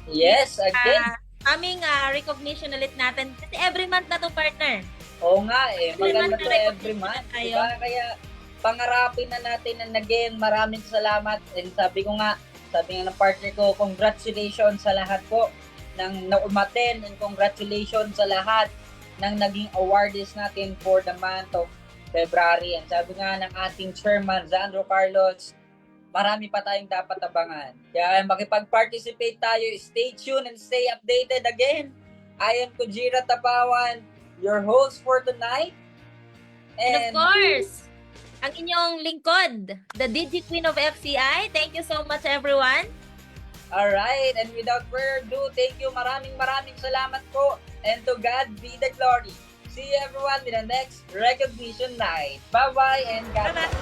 Yes, again. Aming recognition ulit natin kasi every month na to, partner. Oo nga eh, maganda to every month. Tayo. Diba? Kaya pangarapin na natin and again, maraming salamat. And sabi nga ng partner ko, congratulations sa lahat po ng naumaten and congratulations sa lahat ng naging awardees natin for the month of February. And sabi nga ng ating chairman, Sandro Carlos, marami pa tayong dapat abangan. Kaya makipag-participate tayo, stay tuned and stay updated again. I am Kujira Tapawan, your host for tonight. And of course, ang inyong lingkod, the Digi Queen of FCI. Thank you so much, everyone. Alright, and without further ado, thank you. Maraming salamat po. And to God be the glory. See you everyone in the next recognition night. Bye-bye and God bless.